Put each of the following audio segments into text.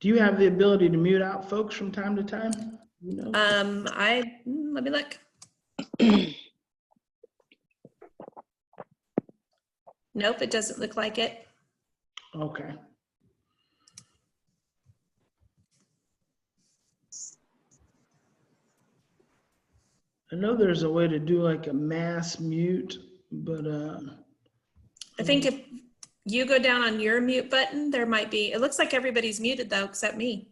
Do you have the ability to mute out folks from time to time? You know? Let me look. Nope, it doesn't look like it. Okay. I know there's a way to do like a mass mute, but I think if you go down on your mute button, there might be, it looks like everybody's muted though, except me.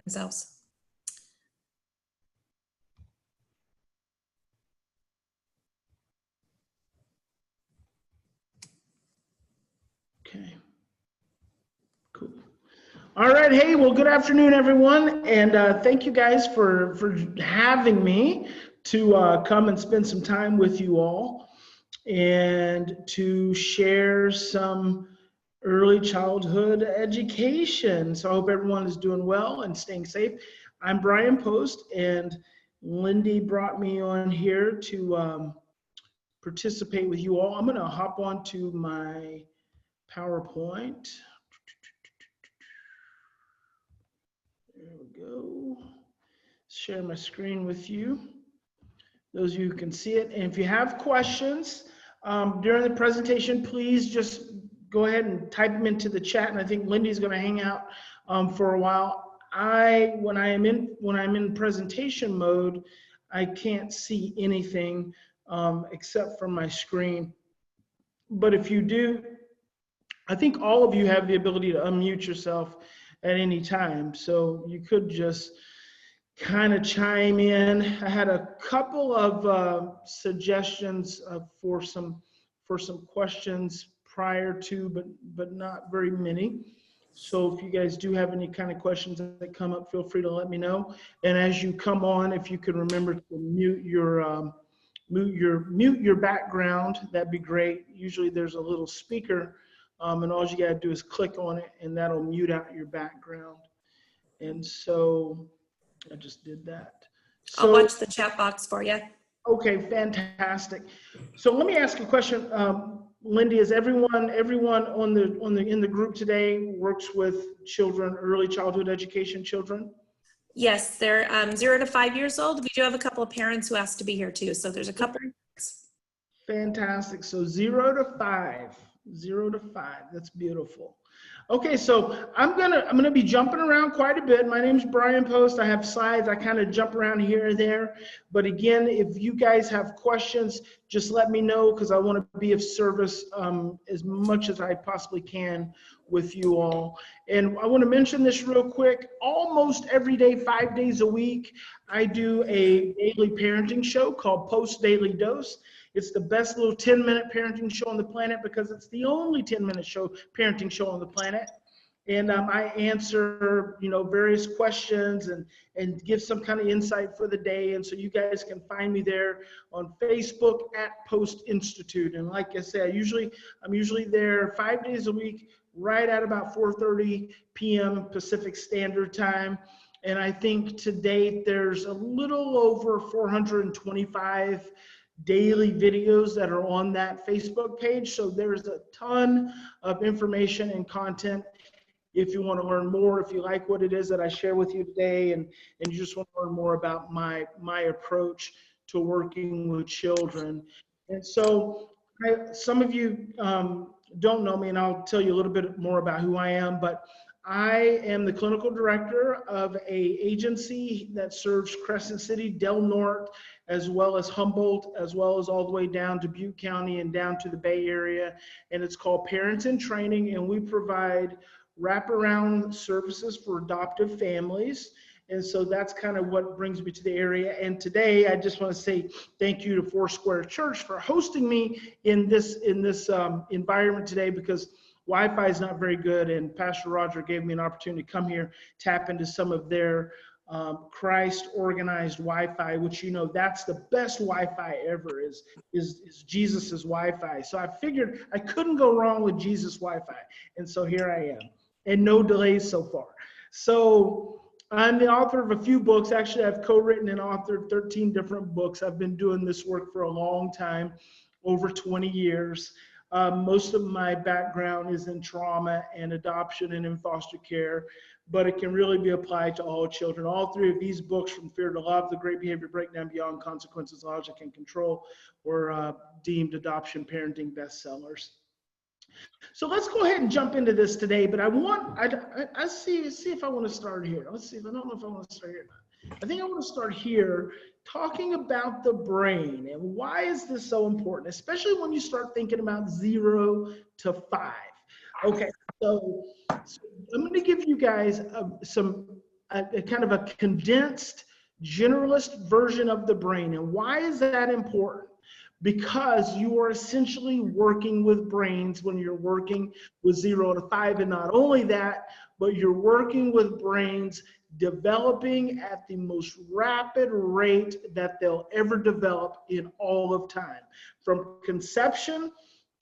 Themselves. okay. Cool. All right. Hey, well, good afternoon, everyone. And thank you guys for having me to come and spend some time with you all and to share some early childhood education. So I hope everyone is doing well and staying safe. I'm Bryan Post, and Lindy brought me on here to participate with you all. I'm going to hop onto my PowerPoint. There we go. Share my screen with you. Those of you who can see it. And if you have questions during the presentation, please just go ahead and type them into the chat. And I think Lindy's going to hang out for a while. When I'm in presentation mode, I can't see anything except from my screen. But if you do, I think all of you have the ability to unmute yourself at any time. So you could just kind of chime in. I had a couple of suggestions for some questions prior to, but not very many. So if you guys do have any kind of questions that come up, feel free to let me know. And as you come on, if you could remember to mute your background, that'd be great. Usually there's a little speaker, and all you gotta do is click on it, and that'll mute out your background. And so I just did that. So, I'll watch the chat box for you. Okay, fantastic. So let me ask a question. Lindy, is everyone in the group today works with children, early childhood education children? Yes, they're 0 to 5 years old. We do have a couple of parents who asked to be here too. So there's a couple. Fantastic. So 0 to 5. 0 to 5. That's beautiful. Okay, so I'm gonna be jumping around quite a bit. My name is Bryan Post. I have slides. I kind of jump around here and there. But again, if you guys have questions, just let me know, because I want to be of service as much as I possibly can with you all. And I want to mention this real quick. Almost every day, 5 days a week, I do a daily parenting show called Post Daily Dose. It's the best little 10-minute parenting show on the planet, because it's the only 10-minute parenting show on the planet. And I answer, various questions and give some kind of insight for the day. And so you guys can find me there on Facebook at Post Institute. And like I said, I'm usually there 5 days a week, right at about 4:30 p.m. Pacific Standard Time. And I think to date, there's a little over 425 daily videos that are on that Facebook page. So there's a ton of information and content if you want to learn more, if you like what it is that I share with you today, and you just want to learn more about my approach to working with children. And so some of you don't know me, and I'll tell you a little bit more about who I am, but I am the clinical director of an agency that serves Crescent City, Del Norte, as well as Humboldt, as well as all the way down to Butte County and down to the Bay Area. And it's called Parents in Training, and we provide wraparound services for adoptive families. And so that's kind of what brings me to the area. And today, I just want to say thank you to Foursquare Church for hosting me in this environment today, because Wi-Fi is not very good, and Pastor Roger gave me an opportunity to come here, tap into some of their Christ organized Wi-Fi, which, that's the best Wi-Fi ever, is Jesus's Wi-Fi. So I figured I couldn't go wrong with Jesus Wi-Fi, and so here I am, and no delays so far. So I'm the author of a few books. Actually, I've co-written and authored 13 different books. I've been doing this work for a long time, over 20 years. Most of my background is in trauma and adoption and in foster care, but it can really be applied to all children. All three of these books, From Fear to Love, The Great Behavior Breakdown Beyond Consequences, Logic, and Control, were deemed adoption parenting bestsellers. So let's go ahead and jump into this today, but I see if I want to start here. Let's see, I don't know if I want to start here. I think I want to start here talking about the brain and why is this so important, especially when you start thinking about 0 to 5. Okay, so I'm going to give you guys a kind of a condensed generalist version of the brain. And why is that important? Because you are essentially working with brains when you're working with 0 to 5. And not only that, but you're working with brains developing at the most rapid rate that they'll ever develop in all of time. From conception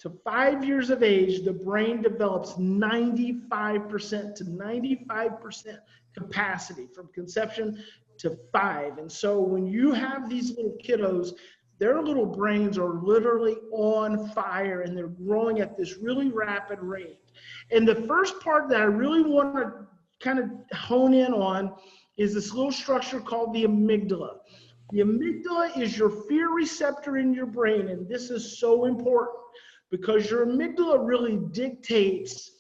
to 5 years of age, the brain develops 95% to 95% capacity from conception to 5. And so when you have these little kiddos, their little brains are literally on fire and they're growing at this really rapid rate. And the first part that I really want to kind of hone in on is this little structure called the amygdala. The amygdala is your fear receptor in your brain, and this is so important because your amygdala really dictates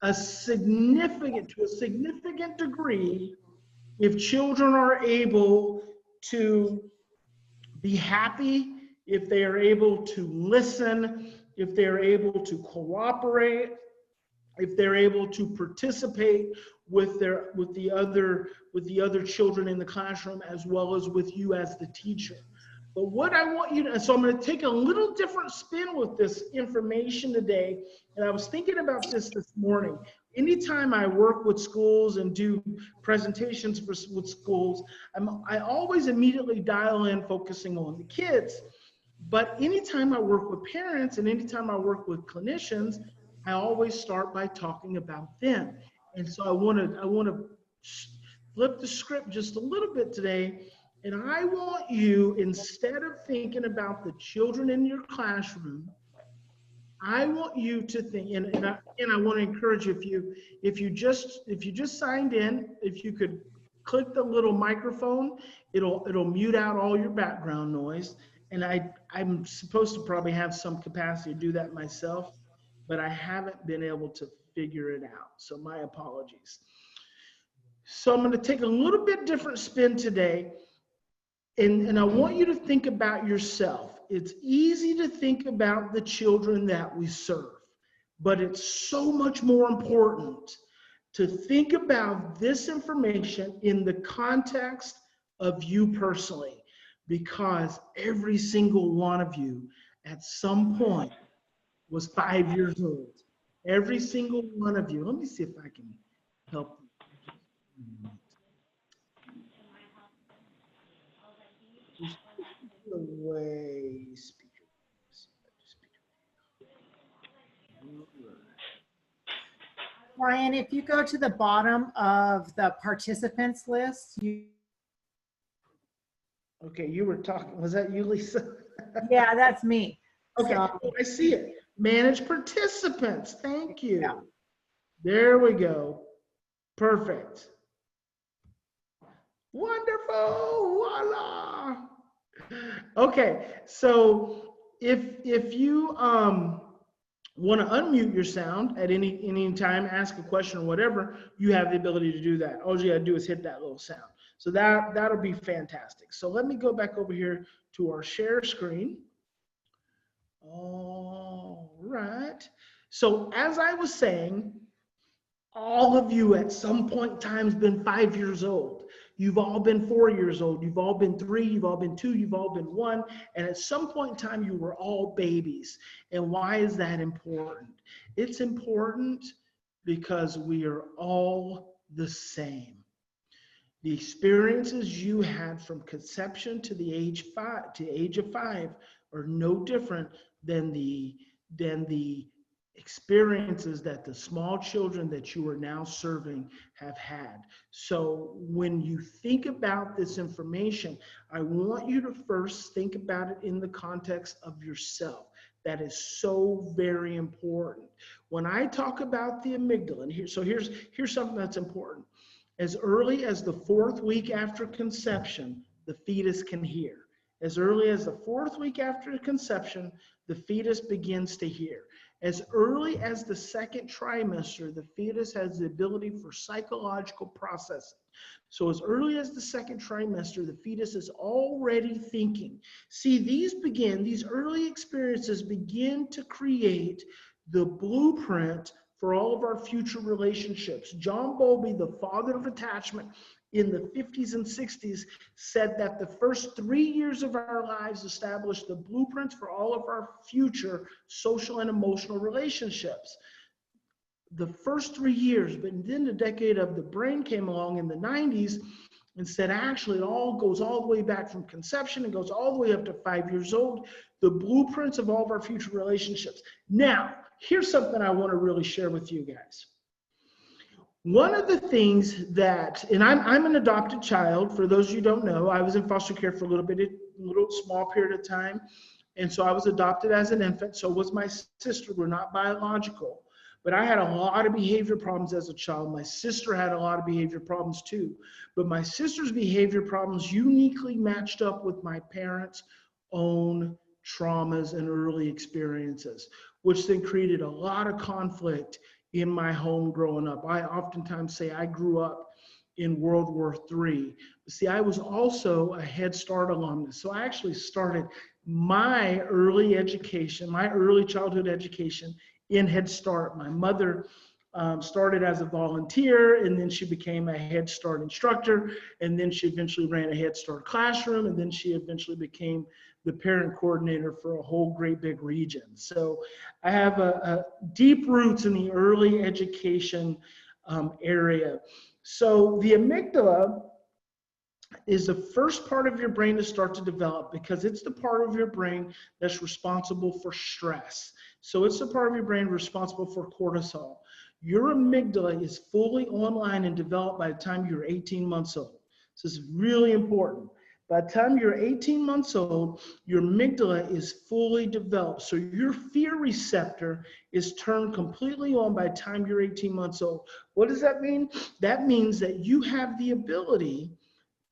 to a significant degree if children are able to be happy, if they are able to listen, if they're able to cooperate, if they're able to participate with the other children in the classroom, as well as with you as the teacher. But what I want you to, so I'm going to take a little different spin with this information today. And I was thinking about this morning. Anytime I work with schools and do presentations with schools, I always immediately dial in focusing on the kids. But anytime I work with parents and anytime I work with clinicians, I always start by talking about them. And so I want to flip the script just a little bit today. And I want you, instead of thinking about the children in your classroom, I want you to think, and I want to encourage you, if you just signed in, if you could click the little microphone, it'll mute out all your background noise. And I'm supposed to probably have some capacity to do that myself, but I haven't been able to figure it out. So my apologies. So I'm going to take a little bit different spin today. And I want you to think about yourself. It's easy to think about the children that we serve, but it's so much more important to think about this information in the context of you personally, because every single one of you at some point was 5 years old. Every single one of you. Let me see if I can help you. Just away, speaker. Bryan, if you go to the bottom of the participants list, Okay, you were talking, was that you, Lisa? yeah, that's me. Okay, So, I see it. Manage participants, thank you. Yeah. There we go, perfect. Wonderful, voila. Okay, so if you want to unmute your sound at any time, ask a question or whatever, you have the ability to do that. All you gotta do is hit that little sound. So that'll be fantastic. So let me go back over here to our share screen. All right. So as I was saying, all of you at some point in time has been 5 years old. You've all been 4 years old. You've all been 3, you've all been 2, you've all been 1. And at some point in time, you were all babies. And why is that important? It's important because we are all the same. The experiences you had from conception to the age of 5 are no different than the experiences that the small children that you are now serving have had. So when you think about this information, I want you to first think about it in the context of yourself. That is so very important. When I talk about the amygdala, and here's something that's important. As early as the 4th week after conception, the fetus can hear. As early as the 4th week after conception, the fetus begins to hear. As early as the 2nd trimester, the fetus has the ability for psychological processing. So as early as the 2nd trimester, the fetus is already thinking. See, these early experiences begin to create the blueprint for all of our future relationships. John Bowlby, the father of attachment, in the 50s and 60s, said that the first 3 years of our lives established the blueprints for all of our future social and emotional relationships. The first 3 years, but then the decade of the brain came along in the 90s and said, actually, it all goes all the way back from conception and goes all the way up to 5 years old, the blueprints of all of our future relationships. Now, here's something I want to really share with you guys. One of the things that, and I'm an adopted child, for those of you who don't know, I was in foster care for a little small period of time. And so I was adopted as an infant, so was my sister. We're not biological. But I had a lot of behavior problems as a child. My sister had a lot of behavior problems too. But my sister's behavior problems uniquely matched up with my parents' own traumas and early experiences, which then created a lot of conflict in my home growing up. I oftentimes say I grew up in World War III. See, I was also a Head Start alumnus. So I actually started my early education, my early childhood education in Head Start. My mother started as a volunteer, and then she became a Head Start instructor, and then she eventually ran a Head Start classroom, and then she eventually became the parent coordinator for a whole great big region. So I have a deep roots in the early education area. So the amygdala is the first part of your brain to start to develop because it's the part of your brain that's responsible for stress. So it's the part of your brain responsible for cortisol. Your amygdala is fully online and developed by the time you're 18 months old. So it's really important. By the time you're 18 months old, your amygdala is fully developed. So your fear receptor is turned completely on by the time you're 18 months old. What does that mean? That means that you have the ability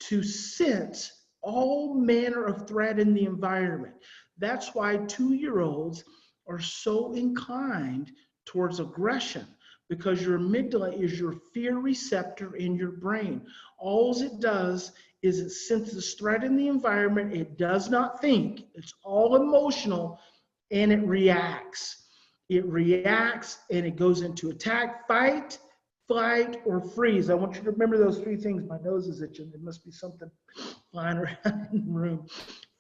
to sense all manner of threat in the environment. That's why 2-year-olds are so inclined towards aggression, because your amygdala is your fear receptor in your brain. All it does is it senses threat in the environment. It does not think. It's all emotional, and it reacts. It reacts, and it goes into attack, fight, flight, or freeze. I want you to remember those 3 things. My nose is itching. There must be something flying around in the room.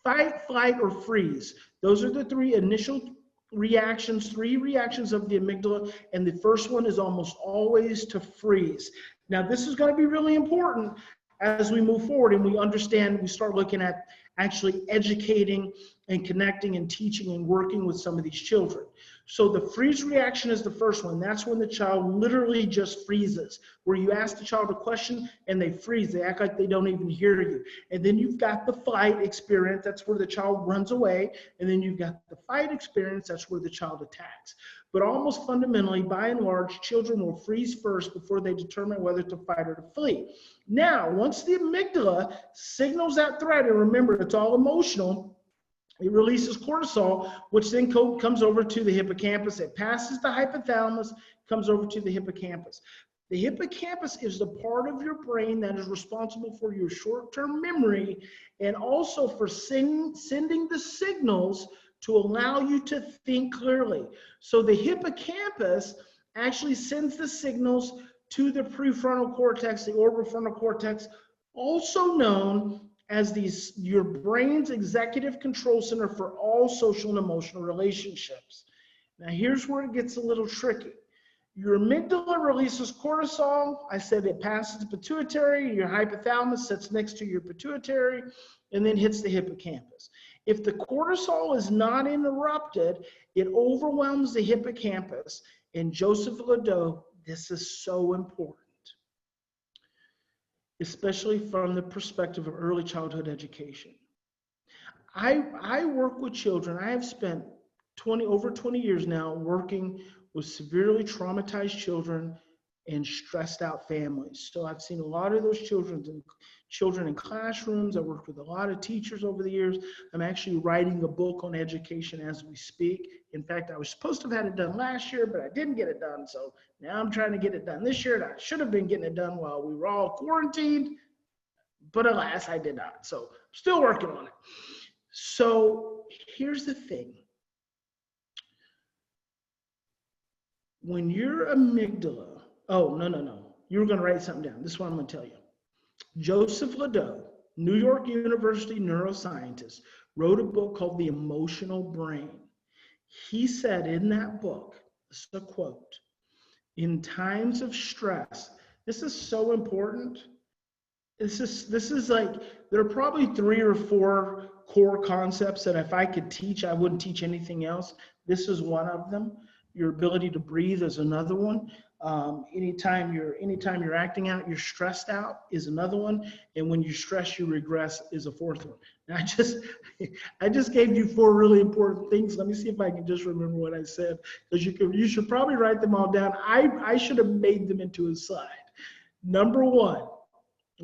Fight, flight, or freeze. Those are the 3 initial reactions, 3 reactions of the amygdala, and the first one is almost always to freeze. Now, this is going to be really important as we move forward and we understand, we start looking at actually educating and connecting and teaching and working with some of these children. So the freeze reaction is the first one. That's when the child literally just freezes, where you ask the child a question and they freeze. They act like they don't even hear you. And then you've got the flight experience. That's where the child runs away. And then you've got the fight experience. That's where the child attacks. But almost fundamentally, by and large, children will freeze first before they determine whether to fight or to flee. Now, once the amygdala signals that threat, and remember, it's all emotional, it releases cortisol, which then comes over to the hippocampus. It passes the hypothalamus, comes over to the hippocampus. The hippocampus is the part of your brain that is responsible for your short-term memory and also for sending the signals to allow you to think clearly. So the hippocampus actually sends the signals to the prefrontal cortex, the orbitofrontal cortex, also known as your brain's executive control center for all social and emotional relationships. Now here's where it gets a little tricky. Your amygdala releases cortisol. I said it passes the pituitary. Your hypothalamus sits next to your pituitary and then hits the hippocampus. If the cortisol is not interrupted, it overwhelms the hippocampus. And Joseph Ledoux, this is so important, especially from the perspective of early childhood education. I work with children. I have spent over 20 years now working with severely traumatized children and stressed out families. So I've seen a lot of those children in classrooms. I worked with a lot of teachers over the years. I'm actually writing a book on education as we speak. In fact, I was supposed to have had it done last year, but I didn't get it done. So now I'm trying to get it done this year, and I should have been getting it done while we were all quarantined, but alas, I did not. So I'm still working on it. So here's the thing. When your amygdala, oh, no. You were going to write something down. This is what I'm going to tell you. Joseph Ledoux, New York University neuroscientist, wrote a book called The Emotional Brain. He said in that book, this is a quote, in times of stress, this is so important. This is like, there are probably 3 or 4 core concepts that if I could teach, I wouldn't teach anything else. This is one of them. Your ability to breathe is another one. Anytime you're acting out, you're stressed out is another one. And when you stress, you regress is a 4th one. And I just gave you 4 really important things. Let me see if I can just remember what I said, because you should probably write them all down. I should have made them into a slide. Number 1,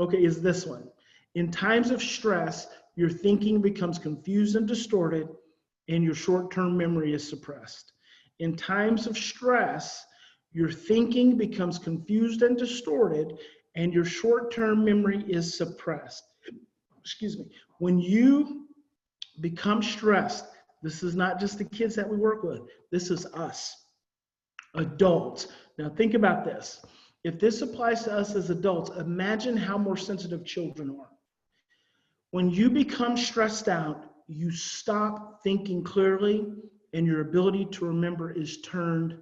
okay, is this one. In times of stress, your thinking becomes confused and distorted, and your short-term memory is suppressed. In times of stress, your thinking becomes confused and distorted, and your short-term memory is suppressed. Excuse me. When you become stressed, this is not just the kids that we work with. This is us, adults. Now think about this. If this applies to us as adults, imagine how more sensitive children are. When you become stressed out, you stop thinking clearly, and your ability to remember is turned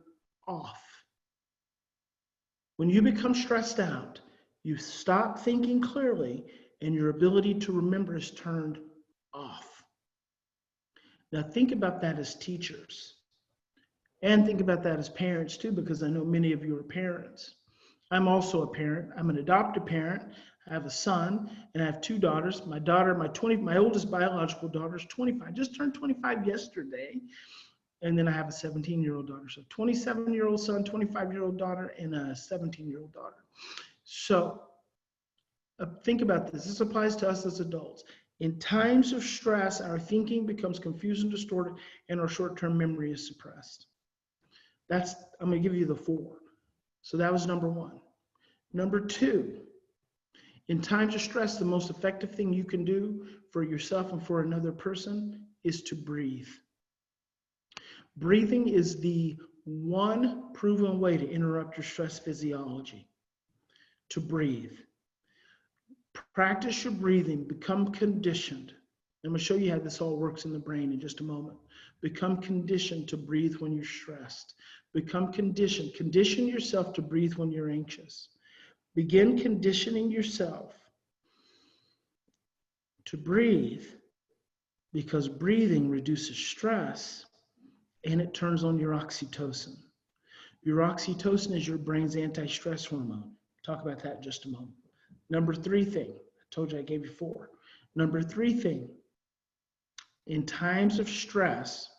off. When you become stressed out, you stop thinking clearly, and your ability to remember is turned off. Now think about that as teachers, and think about that as parents too, because I know many of you are parents. I'm also a parent. I'm an adopted parent. I have a son, and I have 2 daughters. My oldest biological daughter is 25, just turned 25 yesterday. And then I have a 17-year-old daughter. So 27-year-old son, 25-year-old daughter, and a 17-year-old daughter. So think about this. This applies to us as adults. In times of stress, our thinking becomes confused and distorted, and our short-term memory is suppressed. I'm going to give you the 4. So that was number 1. Number 2, in times of stress, the most effective thing you can do for yourself and for another person is to breathe. Breathing is the one proven way to interrupt your stress physiology, to breathe. Practice your breathing, become conditioned. I'm going to show you how this all works in the brain in just a moment. Become conditioned to breathe when you're stressed. Become conditioned. Condition yourself to breathe when you're anxious. Begin conditioning yourself to breathe, because breathing reduces stress and it turns on your oxytocin. Your oxytocin is your brain's anti-stress hormone. Talk about that in just a moment. Number 3 thing, I told you I gave you 4. Number 3 thing, in times of stress,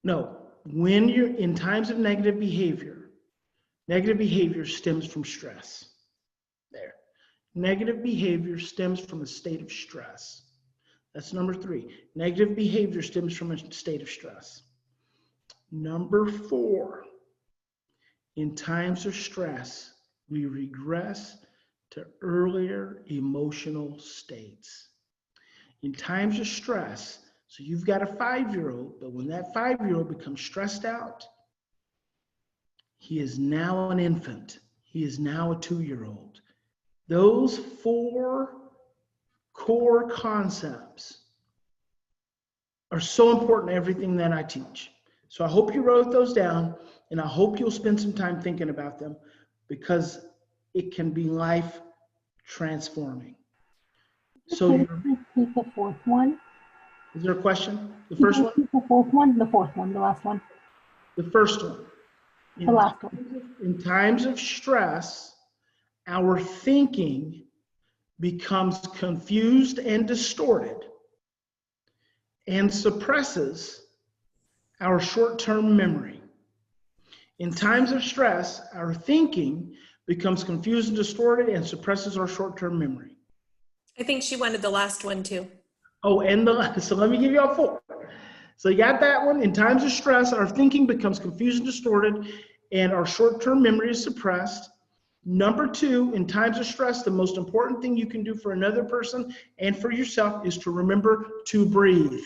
when you're in times of negative behavior stems from stress. There. Negative behavior stems from a state of stress. That's number 3. Negative behavior stems from a state of stress. Number 4, in times of stress, we regress to earlier emotional states. In times of stress, so you've got a 5-year-old, but when that 5-year-old becomes stressed out, he is now an infant. He is now a 2-year-old. Those 4 core concepts are so important to everything that I teach. So I hope you wrote those down, and I hope you'll spend some time thinking about them, because it can be life transforming. So repeat the 4th one. Is there a question? The first one? The 4th one? The 4th one, the last one. The first one. The last one. In times of stress, our thinking becomes confused and distorted, and suppresses our short-term memory. In times of stress, our thinking becomes confused and distorted and suppresses our short-term memory. I think she wanted the last one too. Oh, and so let me give you all 4. So you got that one. In times of stress, our thinking becomes confused and distorted, and our short-term memory is suppressed. Number 2, in times of stress, the most important thing you can do for another person and for yourself is to remember to breathe.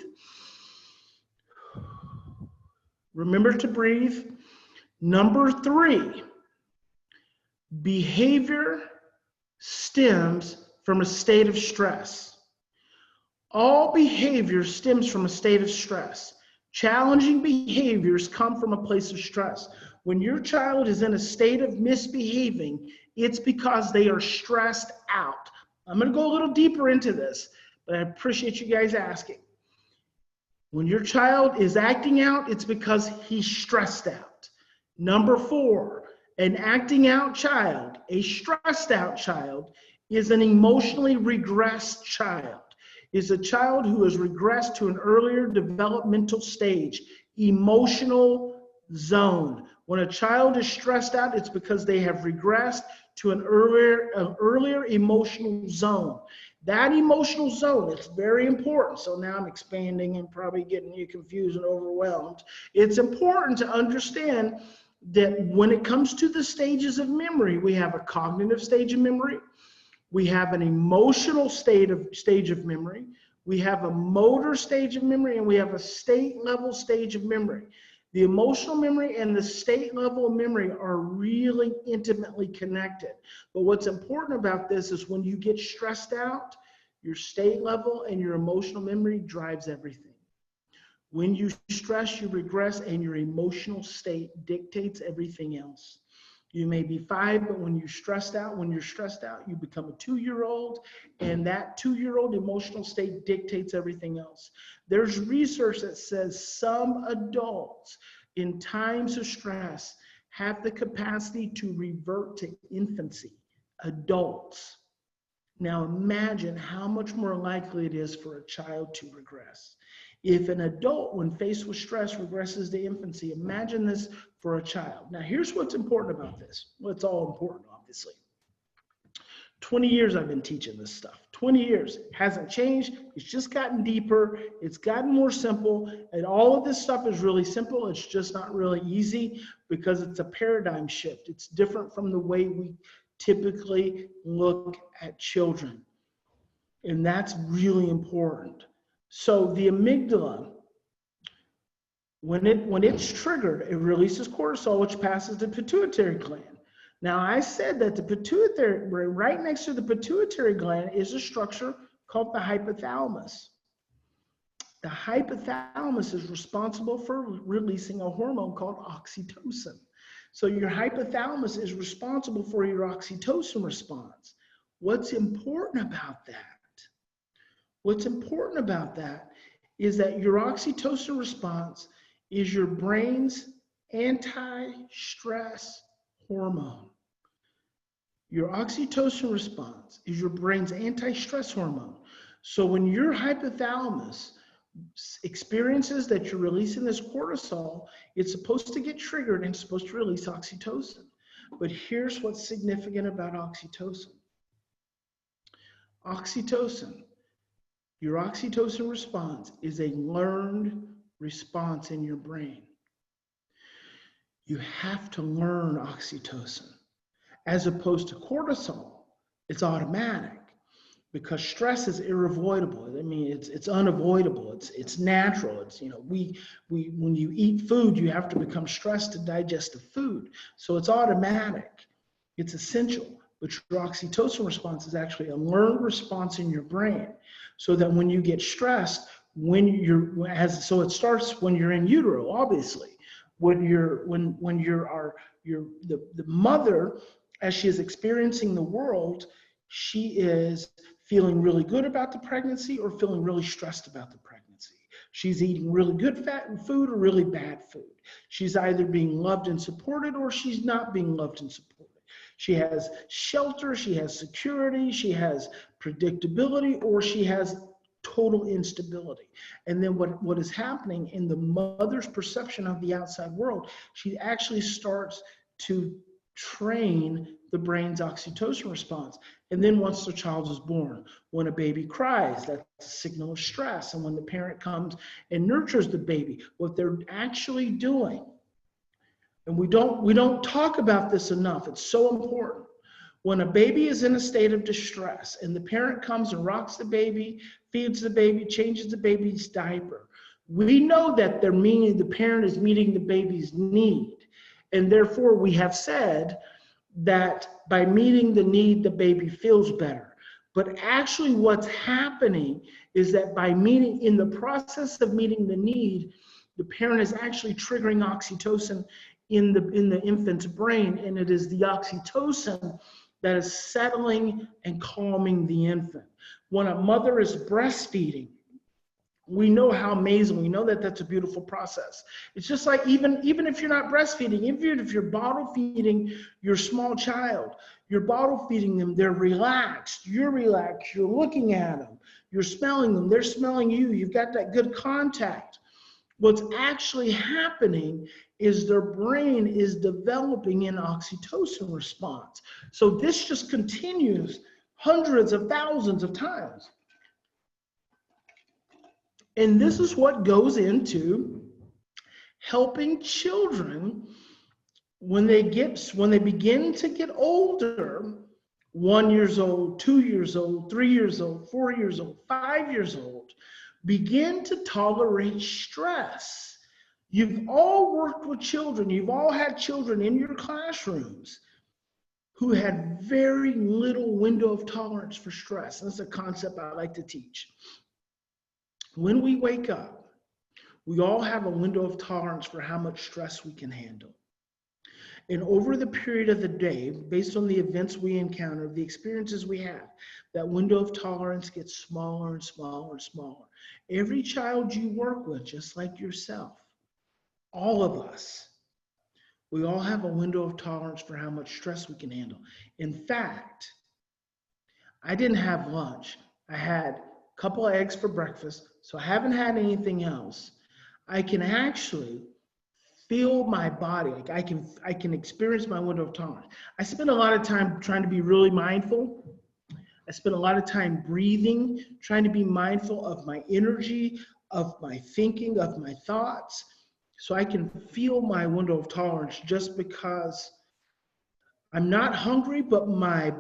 Remember to breathe. Number 3, behavior stems from a state of stress. All behavior stems from a state of stress. Challenging behaviors come from a place of stress. When your child is in a state of misbehaving, it's because they are stressed out. I'm going to go a little deeper into this, but I appreciate you guys asking. When your child is acting out, it's because he's stressed out. Number 4, an acting out child, a stressed out child, is an emotionally regressed child. Is a child who has regressed to an earlier developmental stage, emotional zone. When a child is stressed out, it's because they have regressed to an earlier emotional zone. That emotional zone, it's very important. So now I'm expanding and probably getting you confused and overwhelmed. It's important to understand that when it comes to the stages of memory, we have a cognitive stage of memory, we have an emotional stage of memory, we have a motor stage of memory, and we have a state level stage of memory. The emotional memory and the state level of memory are really intimately connected. But what's important about this is when you get stressed out, your state level and your emotional memory drives everything. When you stress, you regress, and your emotional state dictates everything else. You may be 5, but when you're stressed out, you become a 2-year-old, and that 2-year-old emotional state dictates everything else. There's research that says some adults in times of stress have the capacity to revert to infancy. Adults. Now imagine how much more likely it is for a child to regress. If an adult, when faced with stress, regresses to infancy, imagine this for a child. Now, here's what's important about this. Well, it's all important, obviously. 20 years I've been teaching this stuff. 20 years. Hasn't changed. It's just gotten deeper. It's gotten more simple. And all of this stuff is really simple. It's just not really easy because it's a paradigm shift. It's different from the way we typically look at children. And that's really important. So the amygdala, when it's triggered, it releases cortisol, which passes the pituitary gland. Now, I said that the pituitary, right next to the pituitary gland is a structure called the hypothalamus. The hypothalamus is responsible for releasing a hormone called oxytocin. So your hypothalamus is responsible for your oxytocin response. What's important about that? What's important about that is that your oxytocin response is your brain's anti-stress hormone. Your oxytocin response is your brain's anti-stress hormone. So when your hypothalamus experiences that you're releasing this cortisol, it's supposed to get triggered and it's supposed to release oxytocin. But here's what's significant about oxytocin. Oxytocin. Your oxytocin response is a learned response in your brain. You have to learn oxytocin. As opposed to cortisol, it's automatic because stress is irrevoidable. I mean, it's unavoidable. It's natural. It's, you know, when you eat food, you have to become stressed to digest the food. So it's automatic. It's essential. But your oxytocin response is actually a learned response in your brain. So that when you get stressed, so it starts when you're in utero, obviously. When the mother, as she is experiencing the world, she is feeling really good about the pregnancy or feeling really stressed about the pregnancy. She's eating really good food or really bad food. She's either being loved and supported or she's not being loved and supported. She has shelter, she has security, she has predictability, or she has total instability. And then what is happening in the mother's perception of the outside world, she actually starts to train the brain's oxytocin response. And then once the child is born, when a baby cries, that's a signal of stress. And when the parent comes and nurtures the baby, what they're actually doing, and we don't talk about this enough, it's so important. When a baby is in a state of distress and the parent comes and rocks the baby, feeds the baby, changes the baby's diaper, we know that the parent is meeting the baby's need. And therefore, we have said that by meeting the need, the baby feels better. But actually what's happening is that in the process of meeting the need, the parent is actually triggering oxytocin in the infant's brain, and it is the oxytocin that is settling and calming the infant. When a mother is breastfeeding, we know how amazing, we know that that's a beautiful process. It's just like even if you're not breastfeeding, even if you're bottle feeding your small child, you're bottle feeding them, they're relaxed, you're looking at them, you're smelling them, they're smelling you, you've got that good contact. What's actually happening is their brain is developing an oxytocin response. So this just continues hundreds of thousands of times. And this is what goes into helping children when they begin to get older, 1 year old, 2 years old, 3 years old, 4 years old, 5 years old, begin to tolerate stress. You've all worked with children, you've all had children in your classrooms who had very little window of tolerance for stress. That's a concept I like to teach. When we wake up, we all have a window of tolerance for how much stress we can handle. And over the period of the day, based on the events we encounter, the experiences we have, that window of tolerance gets smaller and smaller and smaller. Every child you work with, just like yourself, all of us, we all have a window of tolerance for how much stress we can handle. In fact, I didn't have lunch. I had a couple of eggs for breakfast, so I haven't had anything else. I can actually feel my body, like I can experience my window of tolerance. I spend a lot of time trying to be really mindful. I spend a lot of time breathing, trying to be mindful of my energy, of my thinking, of my thoughts, so I can feel my window of tolerance, just because I'm not hungry, but my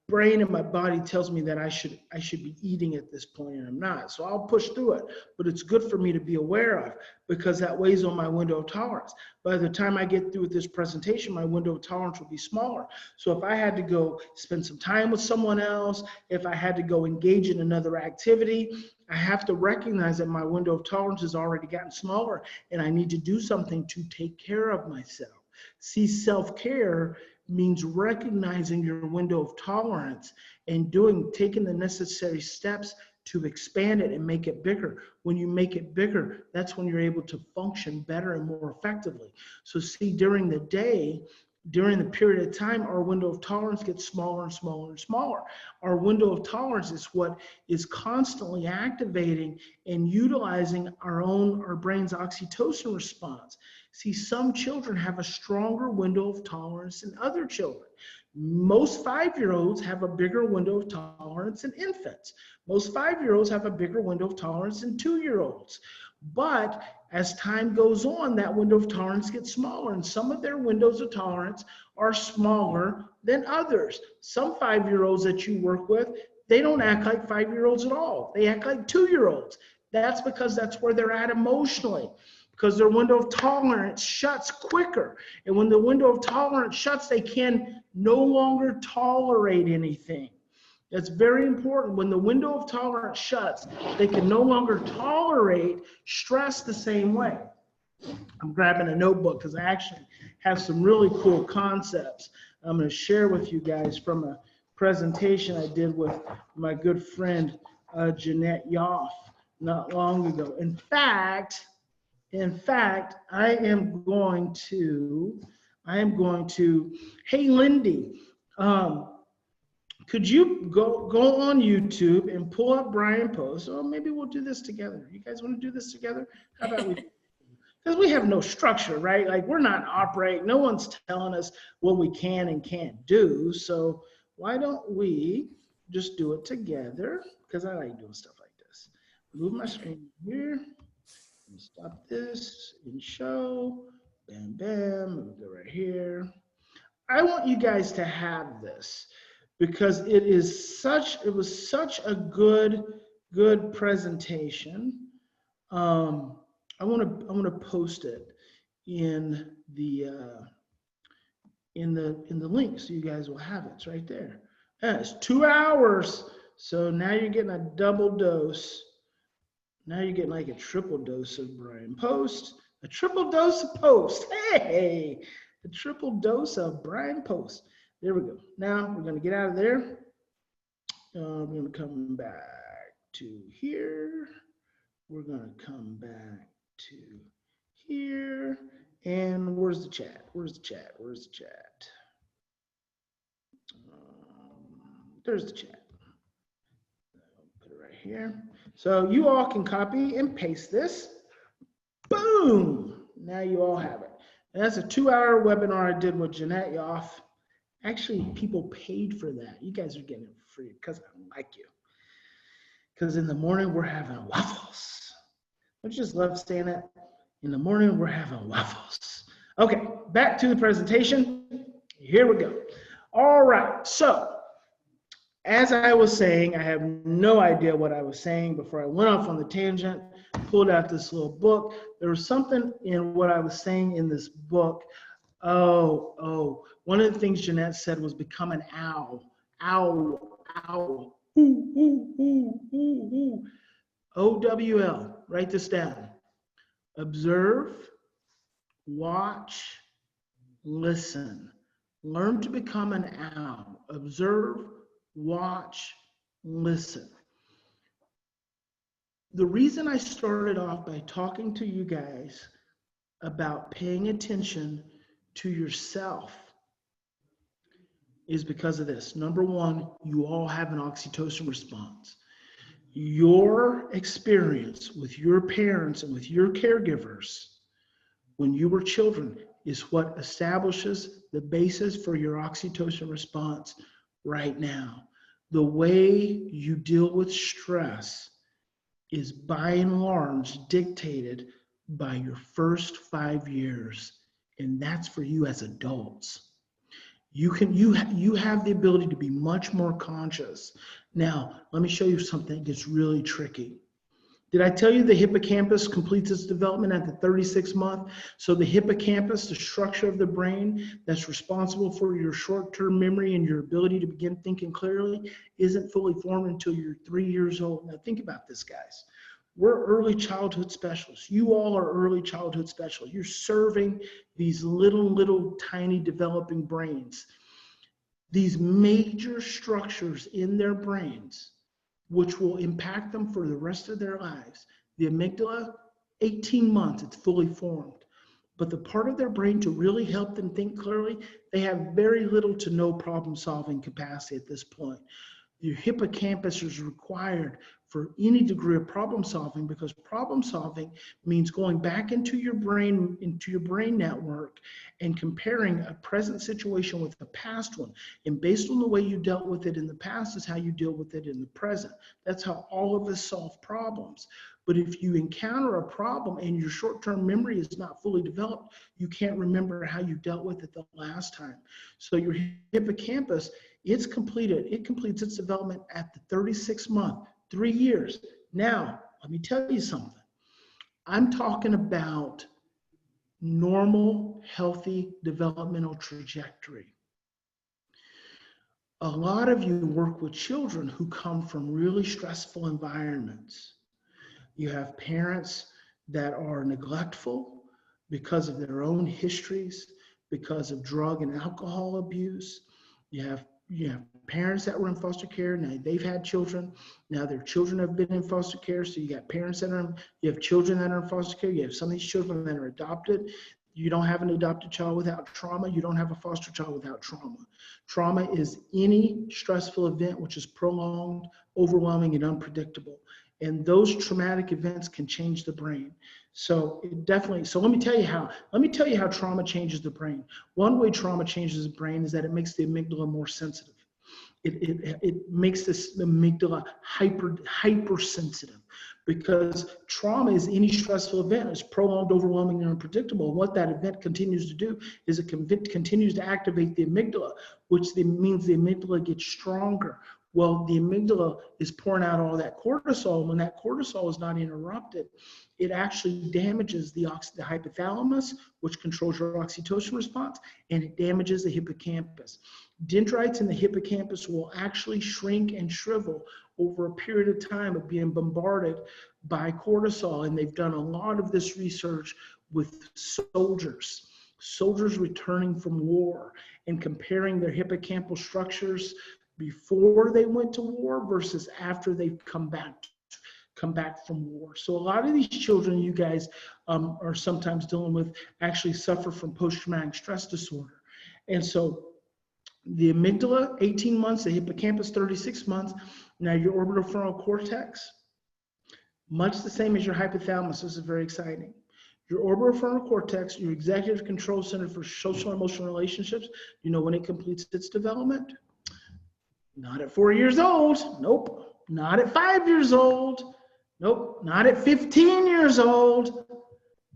brain and my body tells me that I should be eating at this point, and I'm not. So I'll push through it, but it's good for me to be aware of, because that weighs on my window of tolerance. By the time I get through with this presentation, my window of tolerance will be smaller. So if I had to go spend some time with someone else, if I had to go engage in another activity, I have to recognize that my window of tolerance has already gotten smaller, and I need to do something to take care of myself. See, self-care means recognizing your window of tolerance and taking the necessary steps to expand it and make it bigger. When you make it bigger, that's when you're able to function better and more effectively. So see, during the day, during the period of time, our window of tolerance gets smaller and smaller and smaller. Our window of tolerance is what is constantly activating and utilizing our brain's oxytocin response. See, some children have a stronger window of tolerance than other children. Most 5-year-olds have a bigger window of tolerance than infants. Most 5-year-olds have a bigger window of tolerance than 2-year-olds. But as time goes on, that window of tolerance gets smaller, and some of their windows of tolerance are smaller than others. Some 5-year-olds that you work with, they don't act like 5-year-olds at all. They act like 2-year-olds. That's because that's where they're at emotionally, because their window of tolerance shuts quicker. And when the window of tolerance shuts, they can no longer tolerate anything. That's very important. When the window of tolerance shuts, they can no longer tolerate stress the same way. I'm grabbing a notebook because I actually have some really cool concepts I'm going to share with you guys from a presentation I did with my good friend Jeanette Yoff not long ago. In fact, I am going to, hey, Lindy, could you go on YouTube and pull up Bryan Post? Or maybe we'll do this together. You guys want to do this together? How about we? Because we have no structure, right? Like we're not operating. No one's telling us what we can and can't do. So why don't we just do it together? Because I like doing stuff like this. Move my screen here. Stop this and show. Bam, bam. Let me go right here. I want you guys to have this because it was such a good presentation. I want to post it in the link so you guys will have it. It's right there. Yeah, it's 2 hours. So now you're getting a double dose. Now you're getting like a triple dose of Bryan Post, a triple dose of Post. Hey, a triple dose of Bryan Post. There we go. Now we're going to get out of there. We're going to come back to here. We're going to come back to here. And where's the chat? Where's the chat? Where's the chat? There's the chat. Put it right here. So you all can copy and paste this. Boom! Now you all have it. And that's a 2-hour webinar I did with Jeanette Yoff. Actually, people paid for that. You guys are getting it for free because I like you. Because in the morning, we're having waffles. I just love saying that. In the morning, we're having waffles. Okay, back to the presentation. Here we go. All right, so as I was saying, I have no idea what I was saying before I went off on the tangent, pulled out this little book. There was something in what I was saying in this book. One of the things Jeanette said was become an owl. Owl. Ooh. OWL, write this down. Observe, watch, listen. Learn to become an owl. Observe, watch, listen. The reason I started off by talking to you guys about paying attention to yourself is because of this. Number one, you all have an oxytocin response. Your experience with your parents and with your caregivers when you were children is what establishes the basis for your oxytocin response right now. The way you deal with stress is by and large dictated by your first 5 years, and that's for you as adults. You have the ability to be much more conscious. Now, let me show you something that's really tricky. Did I tell you the hippocampus completes its development at the 36th month? So the hippocampus, the structure of the brain that's responsible for your short-term memory and your ability to begin thinking clearly, isn't fully formed until you're 3 years old. Now think about this, guys. We're early childhood specialists. You all are early childhood specialists. You're serving these little tiny developing brains. These major structures in their brains, which will impact them for the rest of their lives. The amygdala, 18 months, it's fully formed. But the part of their brain to really help them think clearly, they have very little to no problem-solving capacity at this point. Your hippocampus is required for any degree of problem solving, because problem solving means going back into your brain network and comparing a present situation with a past one. And based on the way you dealt with it in the past is how you deal with it in the present. That's how all of us solve problems. But if you encounter a problem and your short-term memory is not fully developed, you can't remember how you dealt with it the last time. So your hippocampus, it completes its development at the 36th month, 3 years. Now, let me tell you something. I'm talking about normal, healthy developmental trajectory. A lot of you work with children who come from really stressful environments. You have parents that are neglectful because of their own histories, because of drug and alcohol abuse. You have parents that were in foster care. Now they've had children. Now their children have been in foster care. So you got parents you have children that are in foster care. You have some of these children that are adopted. You don't have an adopted child without trauma. You don't have a foster child without trauma. Trauma is any stressful event which is prolonged, overwhelming, and unpredictable. And those traumatic events can change the brain. So it definitely, so let me tell you how trauma changes the brain. One way trauma changes the brain is that it makes the amygdala more sensitive. It makes this amygdala hypersensitive, because trauma is any stressful event. It's prolonged, overwhelming, and unpredictable. And what that event continues to do is it continues to activate the amygdala, which means the amygdala gets stronger. Well, the amygdala is pouring out all that cortisol. When that cortisol is not interrupted, it actually damages the hypothalamus, which controls your oxytocin response, and it damages the hippocampus. Dendrites in the hippocampus will actually shrink and shrivel over a period of time of being bombarded by cortisol. And they've done a lot of this research with soldiers returning from war, and comparing their hippocampal structures before they went to war versus after they've come back from war. So a lot of these children you guys are sometimes dealing with actually suffer from post-traumatic stress disorder. And so the amygdala, 18 months, the hippocampus, 36 months. Now your orbitofrontal cortex, much the same as your hypothalamus. This is very exciting. Your orbitofrontal cortex, your executive control center for social and emotional relationships, you know when it completes its development? Not at 4 years old. Nope. Not at 5 years old. Nope. Not at 15 years old.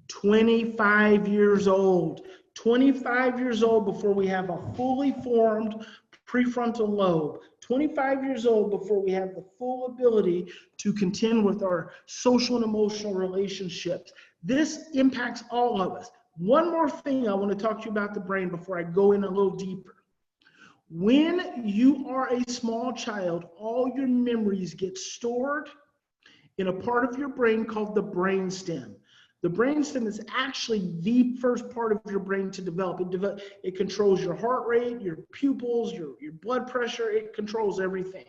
25 years old. 25 years old before we have a fully formed prefrontal lobe. 25 years old before we have the full ability to contend with our social and emotional relationships. This impacts all of us. One more thing I want to talk to you about the brain before I go in a little deeper. When you are a small child, all your memories get stored in a part of your brain called the brainstem. The brainstem is actually the first part of your brain to develop. It controls your heart rate, your pupils, your blood pressure. It controls everything.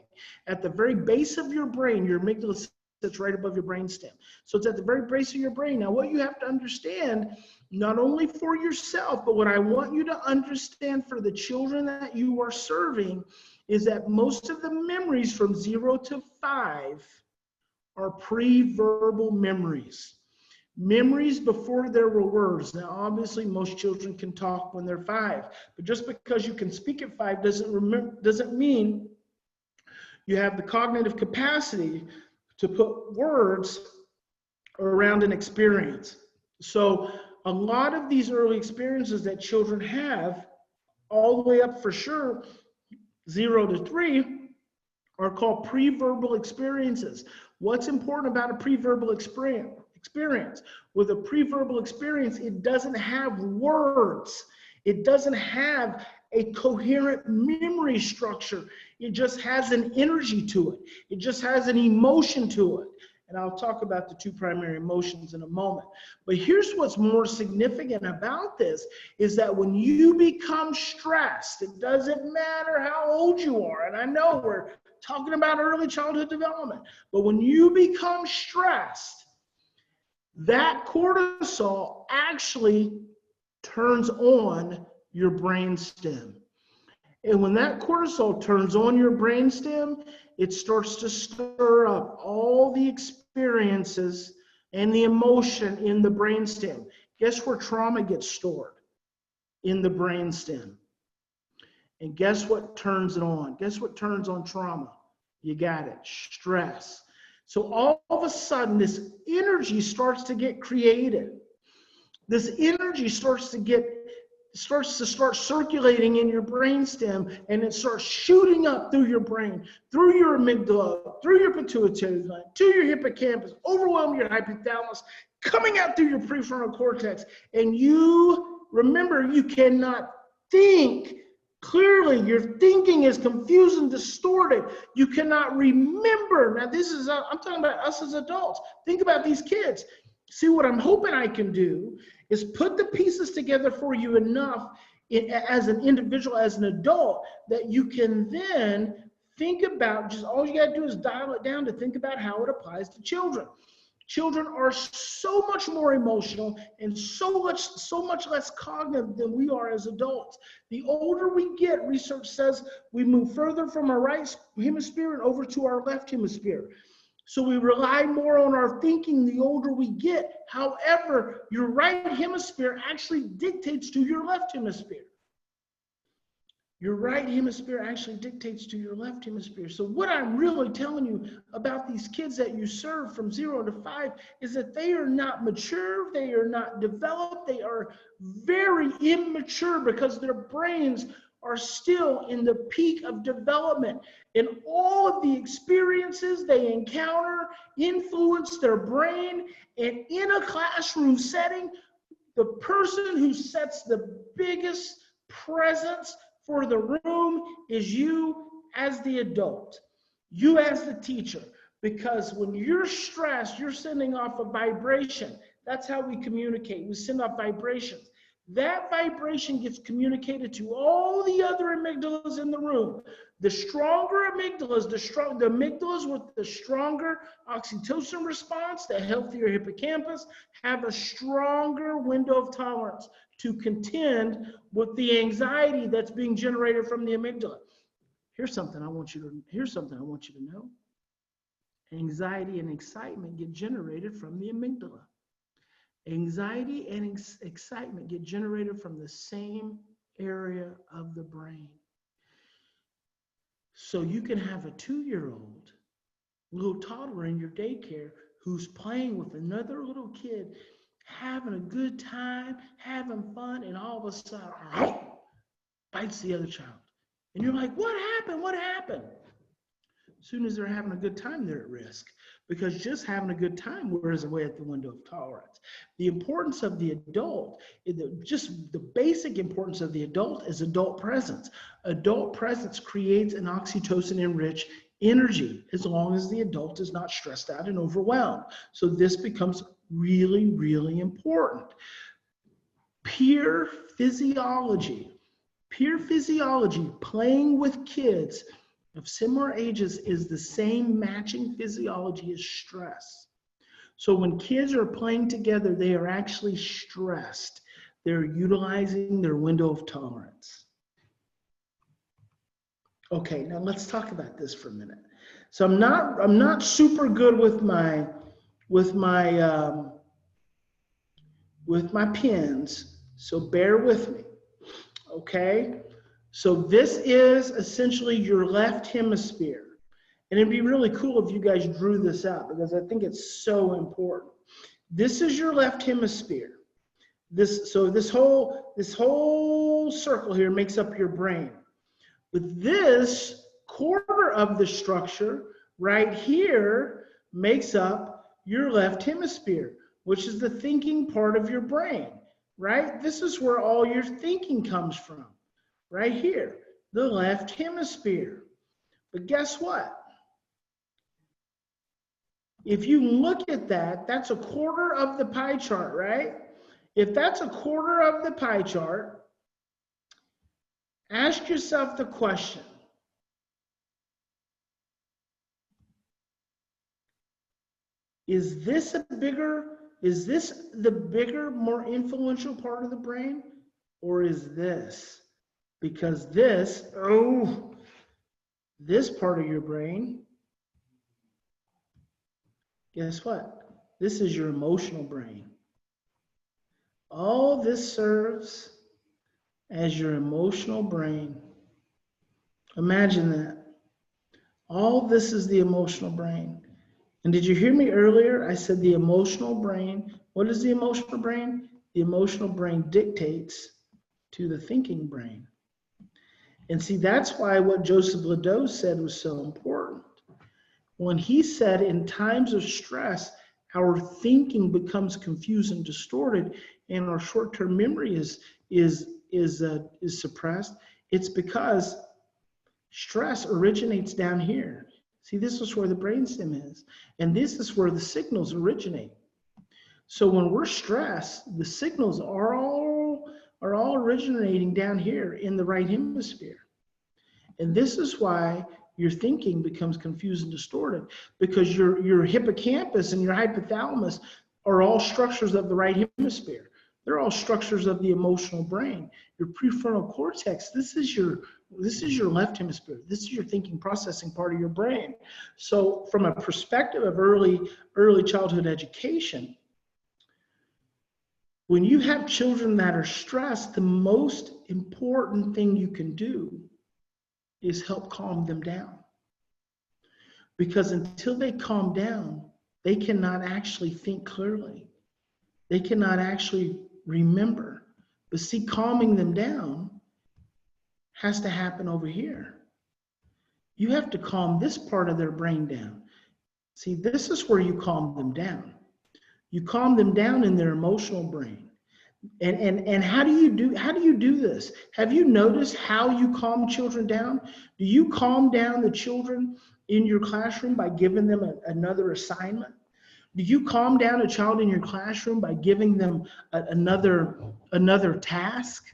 At the very base of your brain, your amygdala sits right above your brainstem. So it's at the very base of your brain. Now, what you have to understand, not only for yourself, but what I want you to understand for the children that you are serving, is that most of the memories from 0 to 5 are pre-verbal memories. Memories before there were words. Now, obviously, most children can talk when they're 5, but just because you can speak at 5 doesn't mean you have the cognitive capacity to put words around an experience. So a lot of these early experiences that children have, all the way up for sure, 0 to 3, are called pre-verbal experiences. What's important about a pre-verbal experience? With a pre-verbal experience, it doesn't have words. It doesn't have a coherent memory structure. It just has an energy to it. It just has an emotion to it. And I'll talk about the 2 primary emotions in a moment. But here's what's more significant about this, is that when you become stressed, it doesn't matter how old you are. And I know we're talking about early childhood development, but when you become stressed, that cortisol actually turns on your brainstem. And when that cortisol turns on your brainstem, it starts to stir up all the experiences and the emotion in the brainstem. Guess where trauma gets stored? In the brainstem. And guess what turns it on? Guess what turns on trauma? You got it, stress. So all of a sudden, this energy starts to get created. This energy starts to start circulating in your brainstem, and it starts shooting up through your brain, through your amygdala, through your pituitary gland, to your hippocampus, overwhelming your hypothalamus, coming out through your prefrontal cortex. And you remember, you cannot think clearly. Your thinking is confused and distorted. You cannot remember. Now, I'm talking about us as adults. Think about these kids. See, what I'm hoping I can do is put the pieces together for you enough as an individual, as an adult, that you can then think about, just all you got to do is dial it down to think about how it applies to children. Children are so much more emotional and so much less cognitive than we are as adults. The older we get, research says we move further from our right hemisphere and over to our left hemisphere. So we rely more on our thinking the older we get. However, your right hemisphere actually dictates to your left hemisphere. Your right hemisphere actually dictates to your left hemisphere. So what I'm really telling you about these kids that you serve from 0 to 5 is that they are not mature, they are not developed, they are very immature because their brains are still in the peak of development. And all of the experiences they encounter influence their brain. And in a classroom setting, the person who sets the biggest presence for the room is you as the adult, you as the teacher, because when you're stressed, you're sending off a vibration. That's how we communicate. We send off vibrations. That vibration gets communicated to all the other amygdalas in the room. The stronger amygdalas, the amygdalas with the stronger oxytocin response, the healthier hippocampus, have a stronger window of tolerance to contend with the anxiety that's being generated from the amygdala. Here's something I want you to know. Anxiety and excitement get generated from the amygdala. Anxiety and excitement get generated from the same area of the brain. So you can have a 2-year-old little toddler in your daycare who's playing with another little kid, having a good time, having fun, and all of a sudden, bites the other child. And you're like, what happened? What happened? As soon as they're having a good time, they're at risk, because just having a good time wears away at the window of tolerance. The importance of the adult, just the basic importance of the adult, is adult presence. Adult presence creates an oxytocin-enriched energy as long as the adult is not stressed out and overwhelmed. So this becomes really, really important. Peer physiology, playing with kids of similar ages is the same matching physiology as stress. So when kids are playing together, they are actually stressed. They're utilizing their window of tolerance. Okay, now let's talk about this for a minute. So I'm not super good with my pens, so bear with me. Okay? So this is essentially your left hemisphere. And it'd be really cool if you guys drew this out, because I think it's so important. This is your left hemisphere. This whole circle here makes up your brain. But this quarter of the structure right here makes up your left hemisphere, which is the thinking part of your brain, right? This is where all your thinking comes from. Right here, the left hemisphere. But guess what? If you look at that, that's a quarter of the pie chart, right? If that's a quarter of the pie chart, ask yourself the question. Is this the bigger, more influential part of the brain, or is this? Because this part of your brain, guess what? This is your emotional brain. All this serves as your emotional brain. Imagine that. All this is the emotional brain. And did you hear me earlier? I said the emotional brain. What is the emotional brain? The emotional brain dictates to the thinking brain. And see, that's why what Joseph Ledoux said was so important. When he said in times of stress, our thinking becomes confused and distorted, and our short-term memory is suppressed, it's because stress originates down here. See, this is where the brainstem is, and this is where the signals originate. So when we're stressed, the signals are all originating down here in the right hemisphere. And this is why your thinking becomes confused and distorted, because your hippocampus and your hypothalamus are all structures of the right hemisphere. They're all structures of the emotional brain. Your prefrontal cortex, this is your left hemisphere. This is your thinking processing part of your brain. So from a perspective of early childhood education, when you have children that are stressed, the most important thing you can do is help calm them down. Because until they calm down, they cannot actually think clearly. They cannot actually remember. But see, calming them down has to happen over here. You have to calm this part of their brain down. See, this is where you calm them down. You calm them down in their emotional brain. And how do you do this? Have you noticed how you calm children down? Do you calm down the children in your classroom by giving them another assignment? Do you calm down a child in your classroom by giving them another task?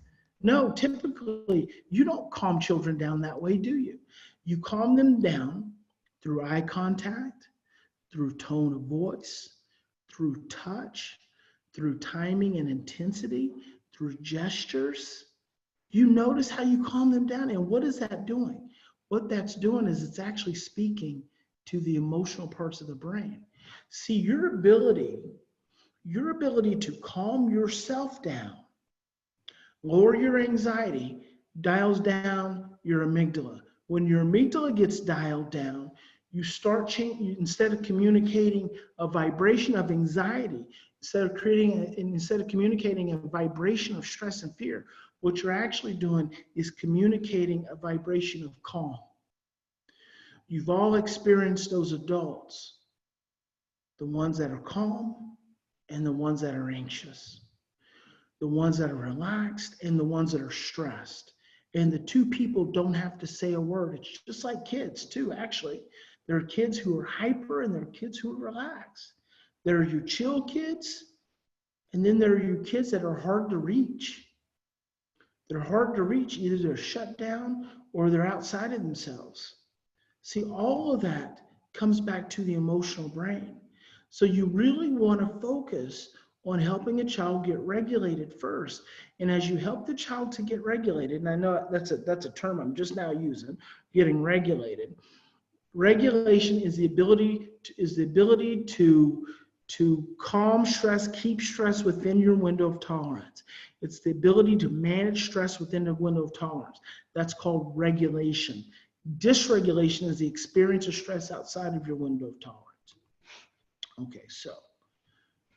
No, typically you don't calm children down that way, do you? You calm them down through eye contact, through tone of voice, through touch, through timing and intensity, through gestures. You notice how you calm them down, and what is that doing? What that's doing is it's actually speaking to the emotional parts of the brain. See, your ability to calm yourself down, lower your anxiety, dials down your amygdala. When your amygdala gets dialed down, you start changing. Instead of communicating a vibration of anxiety, instead of communicating a vibration of stress and fear, what you're actually doing is communicating a vibration of calm. You've all experienced those adults, the ones that are calm and the ones that are anxious, the ones that are relaxed and the ones that are stressed. And the two people don't have to say a word. It's just like kids too, actually. There are kids who are hyper and there are kids who are relaxed. There are your chill kids, and then there are your kids that are hard to reach. They're hard to reach. Either they're shut down or they're outside of themselves. See, all of that comes back to the emotional brain. So you really want to focus on helping a child get regulated first. And as you help the child to get regulated, and I know that's a term I'm just now using, getting regulated. Regulation is the ability to calm stress, keep stress within your window of tolerance. It's the ability to manage stress within the window of tolerance. That's called regulation. Dysregulation is the experience of stress outside of your window of tolerance. Okay, so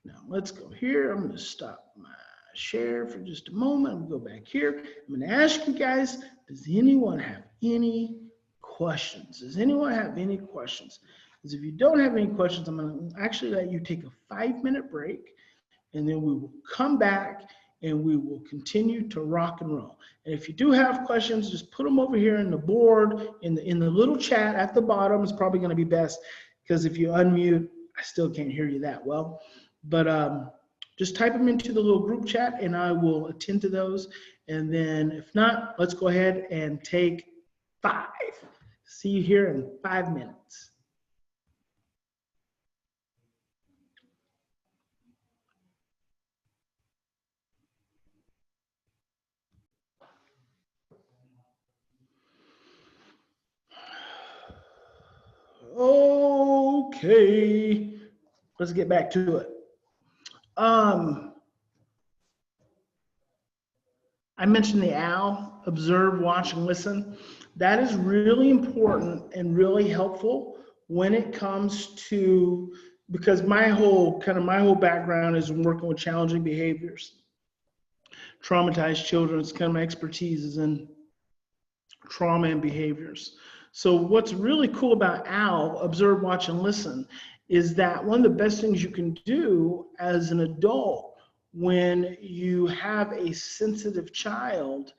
now let's go here. I'm going to stop my share for just a moment. I'm going to go back here. I'm going to ask you guys, does anyone have any questions? Does anyone have any questions? Because if you don't have any questions, I'm going to actually let you take a 5-minute break, and then we will come back and we will continue to rock and roll. And if you do have questions, just put them over here in the board, in the little chat at the bottom. It's probably going to be best, because if you unmute, I still can't hear you that well. But just type them into the little group chat and I will attend to those. And then if not, let's go ahead and take 5. See you here in 5 minutes. Okay, let's get back to it. I mentioned the OWL, observe, watch, and listen. That is really important and really helpful when it comes to, because my whole background is in working with challenging behaviors, traumatized children. It's kind of my expertise is in trauma and behaviors. So what's really cool about OWL, observe, watch, and listen, is that one of the best things you can do as an adult when you have a sensitive child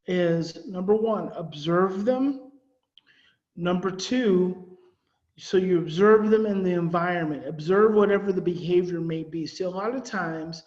is, number 1, observe them. Number 2, so you observe them in the environment, observe whatever the behavior may be. See, a lot of times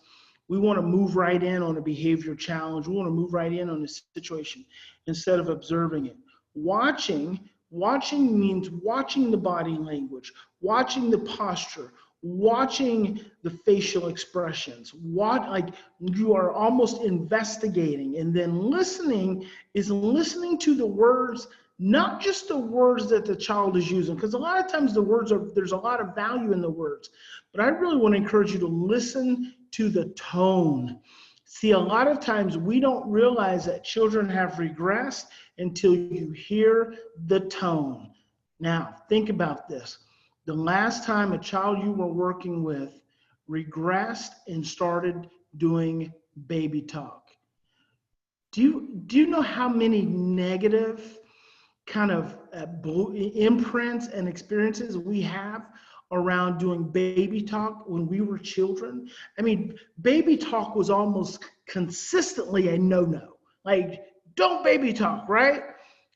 we want to move right in on a behavior challenge. We want to move right in on a situation instead of observing it. Watching, Watching means watching the body language, watching the posture, watching the facial expressions. Like you are almost investigating. And then listening is listening to the words, not just the words that the child is using, because a lot of times the words there's a lot of value in the words. But I really want to encourage you to listen to the tone. See, a lot of times we don't realize that children have regressed until you hear the tone. Now, think about this. The last time a child you were working with regressed and started doing baby talk, do you know how many negative kind of imprints and experiences we have around doing baby talk when we were children? I mean, baby talk was almost consistently a no-no. Like, don't baby talk, right?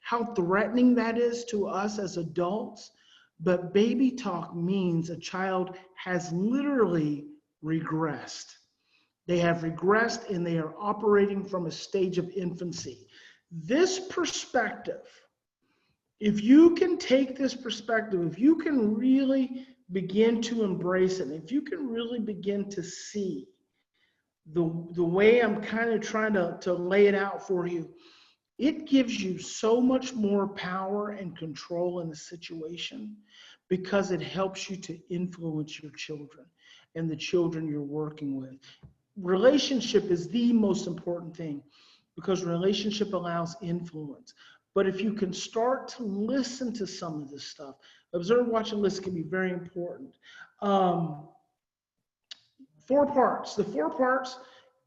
How threatening that is to us as adults. But baby talk means a child has literally regressed. They have regressed and they are operating from a stage of infancy. This perspective, if you can take this perspective, if you can really begin to embrace it, if you can really begin to see the way I'm kind of trying to lay it out for you, it gives you so much more power and control in the situation because it helps you to influence your children and the children you're working with. Relationship is the most important thing because relationship allows influence. But if you can start to listen to some of this stuff, observe, watch, and listen can be very important. 4 parts. The 4 parts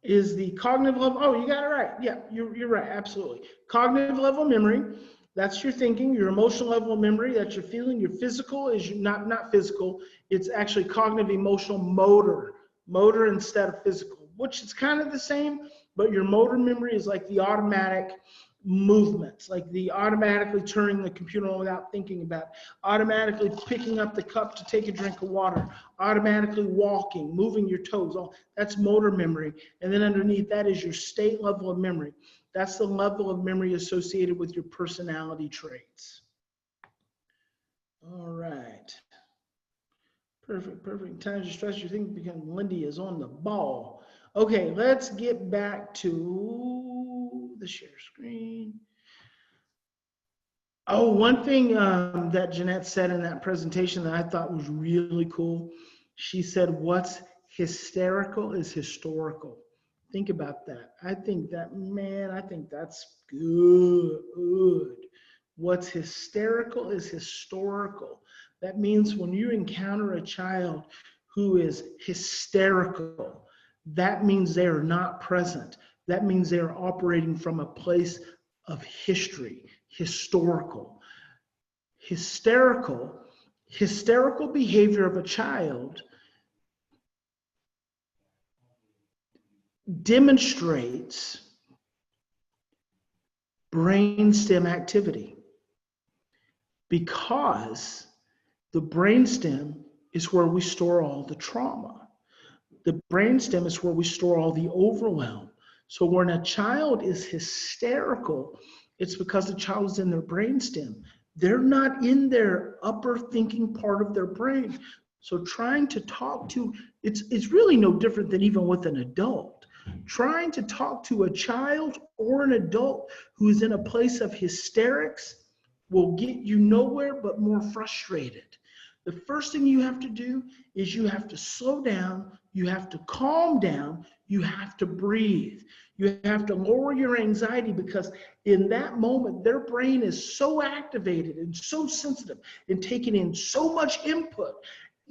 is the cognitive level. Oh, you got it right. Yeah, you're right. Absolutely. Cognitive level memory. That's your thinking. Your emotional level of memory. That's your feeling. Your physical is not physical. It's actually cognitive, emotional, motor. Motor instead of physical, which is kind of the same. But your motor memory is like the automatic movements, like the automatically turning the computer on without thinking about it, automatically picking up the cup to take a drink of water, automatically walking, moving your toes. All that's motor memory. And then underneath that is your state level of memory. That's the level of memory associated with your personality traits. All right. Perfect. Times you stress, you think because Lindy is on the ball. Okay, let's get back to the share screen. Oh, one thing that Jeanette said in that presentation that I thought was really cool, she said, what's hysterical is historical. Think about that. I think that's good. What's hysterical is historical. That means when you encounter a child who is hysterical, that means they are not present. That means they are operating from a place of history, historical. Hysterical behavior of a child demonstrates brainstem activity because the brainstem is where we store all the trauma. The brainstem is where we store all the overwhelm. So when a child is hysterical, it's because the child is in their brainstem. They're not in their upper thinking part of their brain. So trying to talk to, it's really no different than even with an adult. Trying to talk to a child or an adult who is in a place of hysterics will get you nowhere but more frustrated. The first thing you have to do is you have to slow down, you have to calm down, you have to breathe. You have to lower your anxiety because in that moment, their brain is so activated and so sensitive and taking in so much input.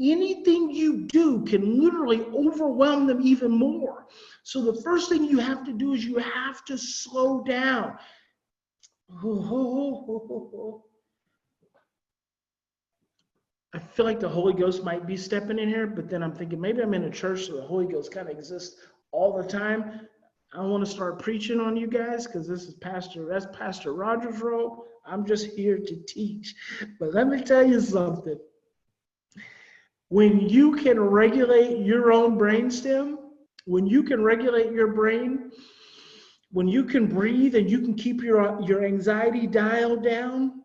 Anything you do can literally overwhelm them even more. So the first thing you have to do is you have to slow down. I feel like the Holy Ghost might be stepping in here, but then I'm thinking maybe I'm in a church so the Holy Ghost kind of exists all the time. I want to start preaching on you guys because that's Pastor Roger's role. I'm just here to teach. But let me tell you something. When you can regulate your own brainstem, when you can regulate your brain, when you can breathe and you can keep your anxiety dialed down,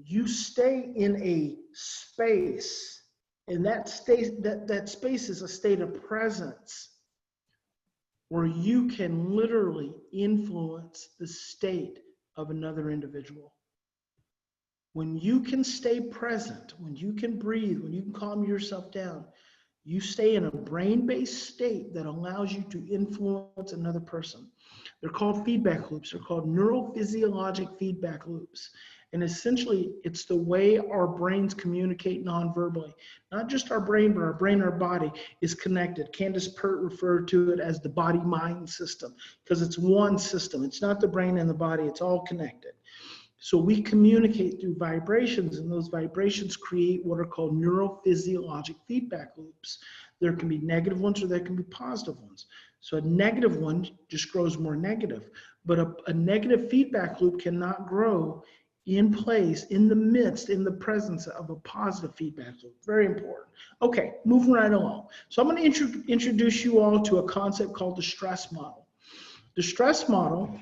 you stay in a space, and that space is a state of presence where you can literally influence the state of another individual. When you can stay present, when you can breathe, when you can calm yourself down, you stay in a brain-based state that allows you to influence another person. They're called feedback loops. They're called neurophysiologic feedback loops. And essentially, it's the way our brains communicate non-verbally. Not just our brain, but our brain and our body is connected. Candace Pert referred to it as the body-mind system because it's one system. It's not the brain and the body. It's all connected. So we communicate through vibrations, and those vibrations create what are called neurophysiologic feedback loops. There can be negative ones or there can be positive ones. So a negative one just grows more negative, but a negative feedback loop cannot grow in place, in the midst, in the presence of a positive feedback loop. Very important. Okay, moving right along. So I'm going to introduce you all to a concept called the stress model. The stress model,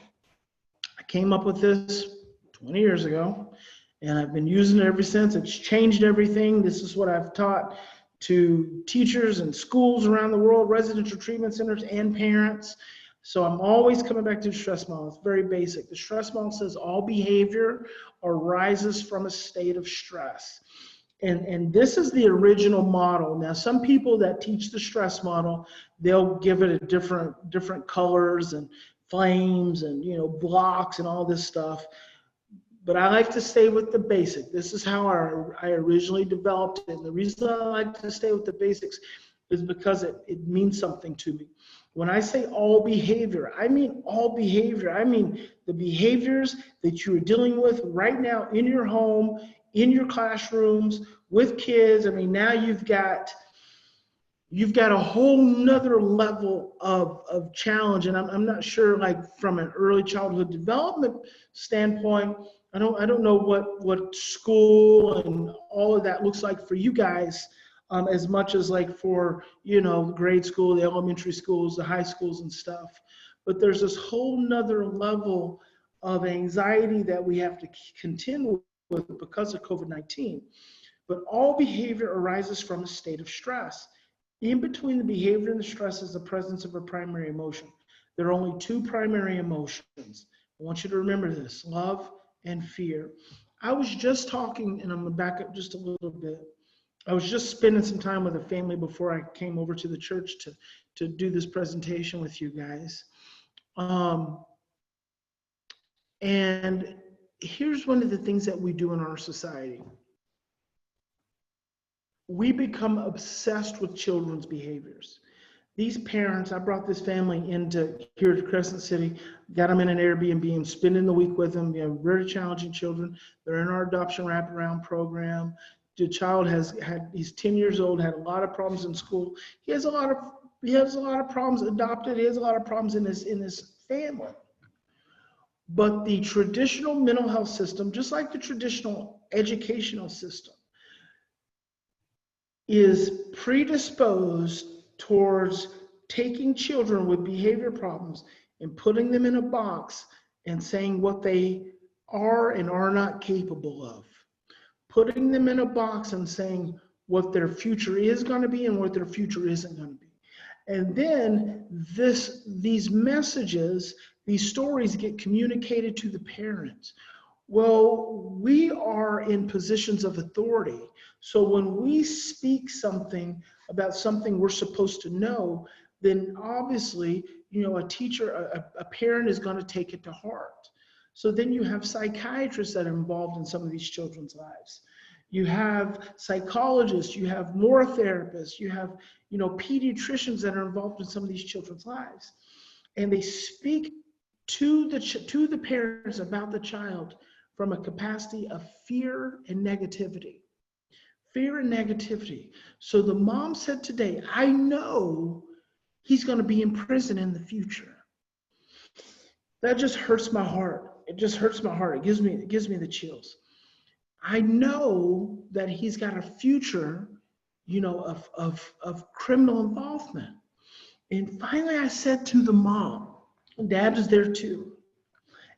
I came up with this 20 years ago, and I've been using it ever since. It's changed everything. This is what I've taught to teachers and schools around the world, residential treatment centers, and parents. So I'm always coming back to the stress model. It's very basic. The stress model says all behavior arises from a state of stress. And this is the original model. Now, some people that teach the stress model, they'll give it a different colors and flames and, you know, blocks and all this stuff. But I like to stay with the basic. This is how I originally developed it. And the reason I like to stay with the basics is because it means something to me. When I say all behavior, I mean all behavior. I mean the behaviors that you are dealing with right now in your home, in your classrooms, with kids. I mean, now you've got a whole nother level of challenge. And I'm not sure, like from an early childhood development standpoint, I don't know what school and all of that looks like for you guys, as much as like for, you know, grade school, the elementary schools, the high schools and stuff. But there's this whole nother level of anxiety that we have to contend with because of COVID-19. But all behavior arises from a state of stress. In between the behavior and the stress is the presence of a primary emotion. There are only two primary emotions. I want you to remember this: love and fear. I was just talking, and I'm going to back up just a little bit. I was just spending some time with a family before I came over to the church to do this presentation with you guys. And here's one of the things that we do in our society. We become obsessed with children's behaviors. These parents, I brought this family into here to Crescent City, got them in an Airbnb and spending the week with them. You know, very challenging children. They're in our adoption wraparound program. The child he's 10 years old, had a lot of problems in school. He has a lot of problems adopted. He has a lot of problems in his family. But the traditional mental health system, just like the traditional educational system, is predisposed towards taking children with behavior problems and putting them in a box and saying what they are and are not capable of. Putting them in a box and saying what their future is going to be and what their future isn't going to be. And then these messages, these stories get communicated to the parents. Well, we are in positions of authority. So when we speak something about something we're supposed to know, then obviously, you know, a teacher, a parent is going to take it to heart. So then you have psychiatrists that are involved in some of these children's lives. You have psychologists, you have more therapists, you have, you know, pediatricians that are involved in some of these children's lives. And they speak to the parents about the child from a capacity of fear and negativity. Fear and negativity. So the mom said today, I know he's going to be in prison in the future. That just hurts my heart. It just hurts my heart. It gives me the chills. I know that he's got a future, you know, of criminal involvement. And finally I said to the mom, and Dad was there too,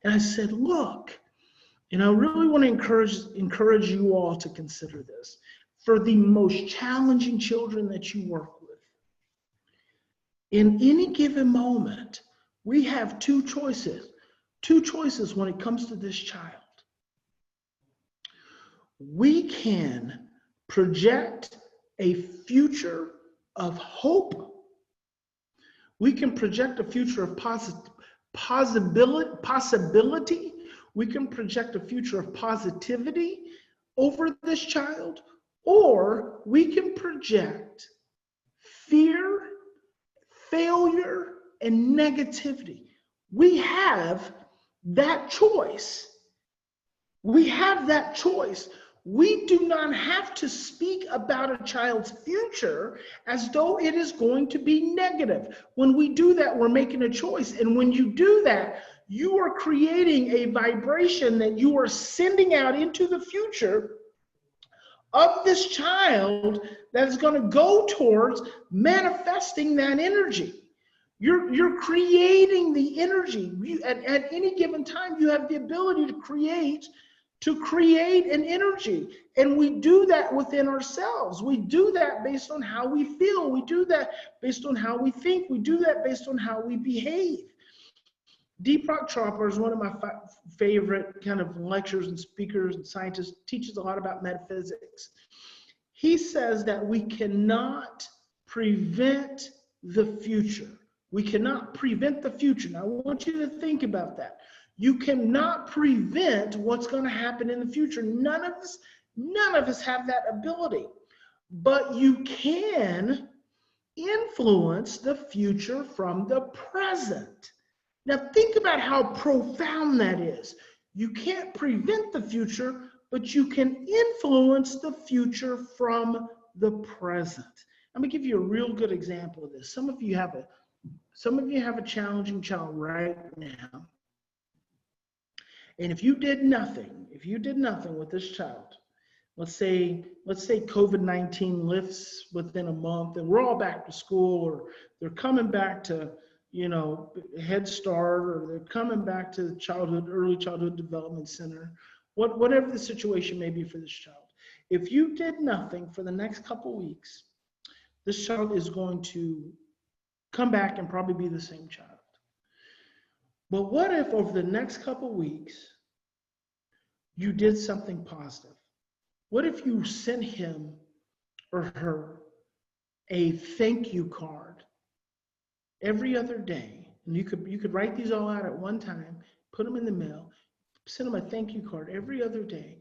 and I said, look, And I really want to encourage you all to consider this. For the most challenging children that you work with, in any given moment, we have two choices when it comes to this child. We can project a future of hope. We can project a future of possibility. We can project a future of positivity over this child, or we can project fear, failure, and negativity. We have that choice. We have that choice. We do not have to speak about a child's future as though it is going to be negative. When we do that, we're making a choice. And when you do that, you are creating a vibration that you are sending out into the future of this child that is going to go towards manifesting that energy. You're creating the energy. At any given time, you have the ability to create an energy. And we do that within ourselves. We do that based on how we feel. We do that based on how we think. We do that based on how we behave. Deepak Chopra is one of my favorite kind of lecturers and speakers and scientists, teaches a lot about metaphysics. He says that we cannot prevent the future. We cannot prevent the future. Now, I want you to think about that. You cannot prevent what's going to happen in the future. None of us have that ability. But you can influence the future from the present. Now, think about how profound that is. You can't prevent the future, but you can influence the future from the present. I'm going to give you a real good example of this. Some of you have a challenging child right now. And if you did nothing with this child, let's say COVID-19 lifts within a month and we're all back to school, or they're coming back to, Head Start, or they're coming back to early childhood development center, whatever the situation may be for this child. If you did nothing for the next couple weeks, this child is going to come back and probably be the same child. But what if over the next couple weeks, you did something positive? What if you sent him or her a thank you card every other day? And you could write these all out at one time, put them in the mail, send them a thank you card every other day.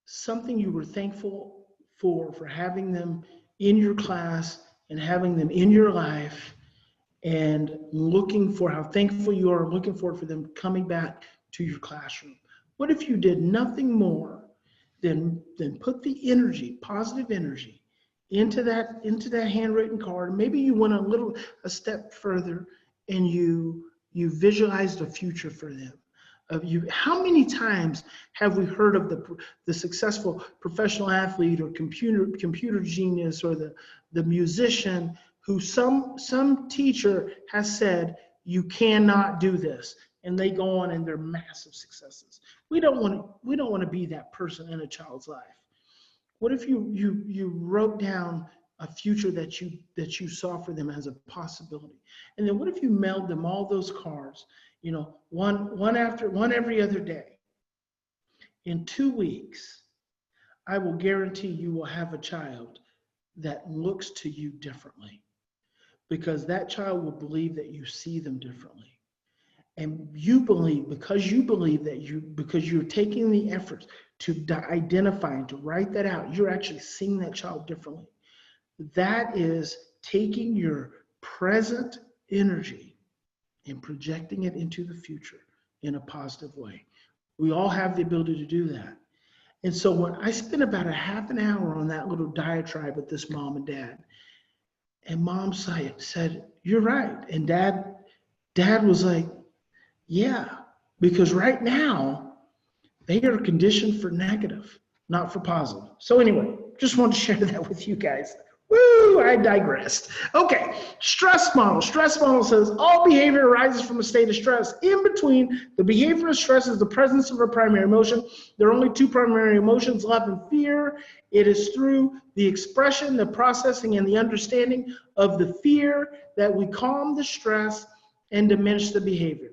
Something you were thankful for having them in your class and having them in your life, and looking for how thankful you are, looking forward for them coming back to your classroom. What if you did nothing more than put the energy, positive energy, into that handwritten card? Maybe you went a step further and you visualized a future for them. How many times have we heard of the successful professional athlete or computer genius, or the musician who some teacher has said, you cannot do this, and they go on and they're massive successes? We don't want to be that person in a child's life. What if you wrote down a future that you saw for them as a possibility? And then what if you mailed them all those cards, one every other day? In 2 weeks, I will guarantee you will have a child that looks to you differently, because that child will believe that you see them differently. And because you're taking the efforts to identify and to write that out, you're actually seeing that child differently. That is taking your present energy and projecting it into the future in a positive way. We all have the ability to do that. And so when I spent about a half an hour on that little diatribe with this mom and dad, and mom said, you're right. And dad was like, yeah, because right now they are conditioned for negative, not for positive. So anyway, just wanted to share that with you guys Woo, I digressed. Okay, stress model. Stress model says all behavior arises from a state of stress. In between the behavior of stress is the presence of a primary emotion. There are only two primary emotions, love and fear. It is through the expression, the processing, and the understanding of the fear that we calm the stress and diminish the behavior.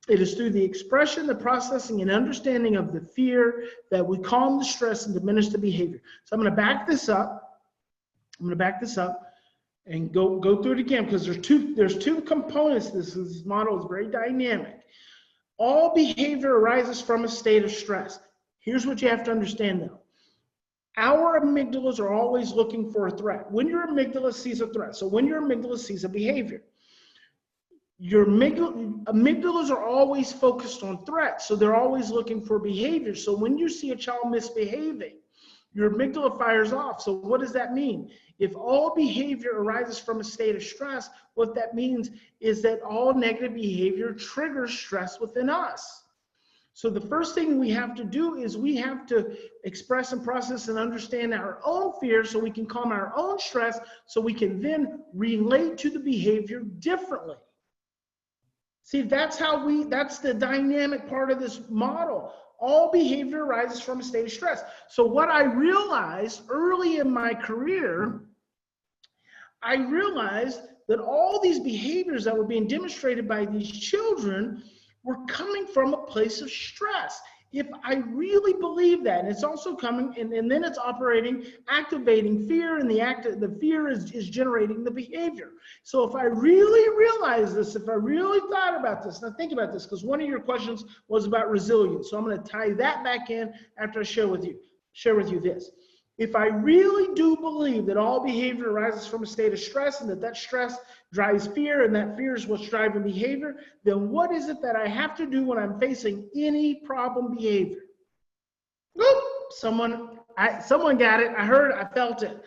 It is through the expression, the processing, and understanding of the fear that we calm the stress and diminish the behavior. So I'm going to back this up. And go through it again, because there's two components. This model is very dynamic. All behavior arises from a state of stress. Here's what you have to understand though. Our amygdalas are always looking for a threat. When your amygdala sees a threat, so when your amygdala sees a behavior, your amygdalas are always focused on threats, so they're always looking for behavior. So when you see a child misbehaving, your amygdala fires off. So what does that mean? If all behavior arises from a state of stress, what that means is that all negative behavior triggers stress within us. So the first thing we have to do is we have to express and process and understand our own fear so we can calm our own stress, so we can then relate to the behavior differently. See, that's the dynamic part of this model. All behavior arises from a state of stress. So what I realized early in my career, I realized that all these behaviors that were being demonstrated by these children were coming from a place of stress. If I really believe that, and it's also coming, and then it's operating, activating fear, and the fear is generating the behavior. So if I really realize this, if I really thought about this, now think about this, because one of your questions was about resilience. So I'm going to tie that back in after I share with you this. If I really do believe that all behavior arises from a state of stress, and that stress drives fear, and that fear is what's driving behavior, then what is it that I have to do when I'm facing any problem behavior? Whoop, someone got it. I heard, I felt it.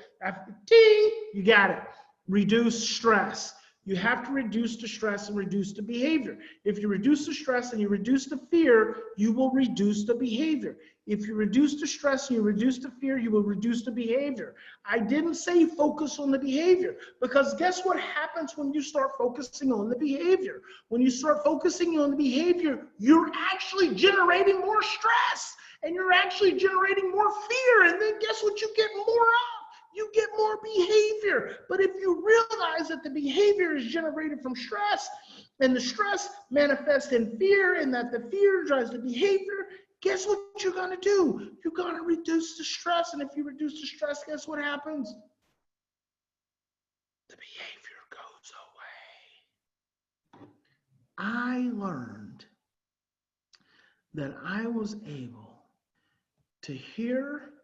Ding, you got it. Reduce stress. You have to reduce the stress and reduce the behavior. If you reduce the stress and you reduce the fear, you will reduce the behavior. If you reduce the stress and you reduce the fear, you will reduce the behavior. I didn't say focus on the behavior, because guess what happens when you start focusing on the behavior? When you start focusing on the behavior, you're actually generating more stress, and you're actually generating more fear, and then guess what you get more of? You get more behavior. But if you realize that the behavior is generated from stress, and the stress manifests in fear, and that the fear drives the behavior, guess what you're going to do? You're going to reduce the stress. And if you reduce the stress, guess what happens? The behavior goes away. I learned that I was able to hear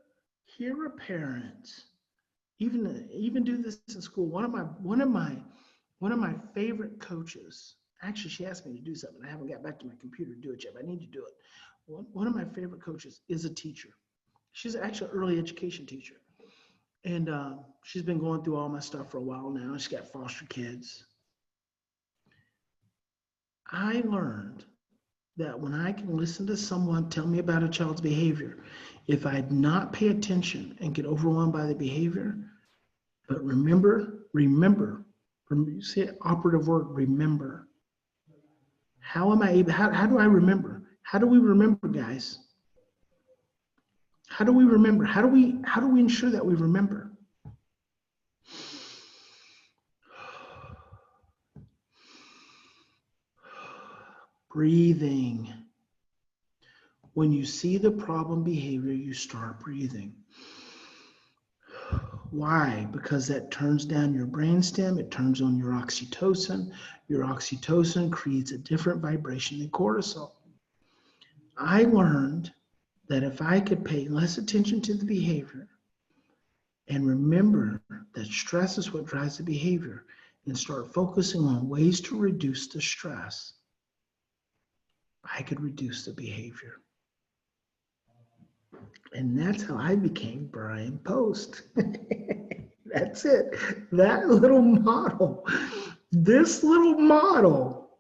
a parent even do this in school. One of my favorite coaches, actually, she asked me to do something. I haven't got back to my computer to do it yet, but I need to do it. One of my favorite coaches is a teacher. She's actually an early education teacher. And she's been going through all my stuff for a while now. She's got foster kids. I learned that when I can listen to someone tell me about a child's behavior, if I not pay attention and get overwhelmed by the behavior, but remember, you say operative word, remember. How am I able, how do I remember? How do we remember, guys? How do we remember? How do we ensure that we remember? Breathing. When you see the problem behavior, you start breathing. Why? Because that turns down your brainstem, it turns on your oxytocin. Your oxytocin creates a different vibration than cortisol. I learned that if I could pay less attention to the behavior and remember that stress is what drives the behavior, and start focusing on ways to reduce the stress, I could reduce the behavior. And that's how I became Bryan Post. That's it. That little model. This little model.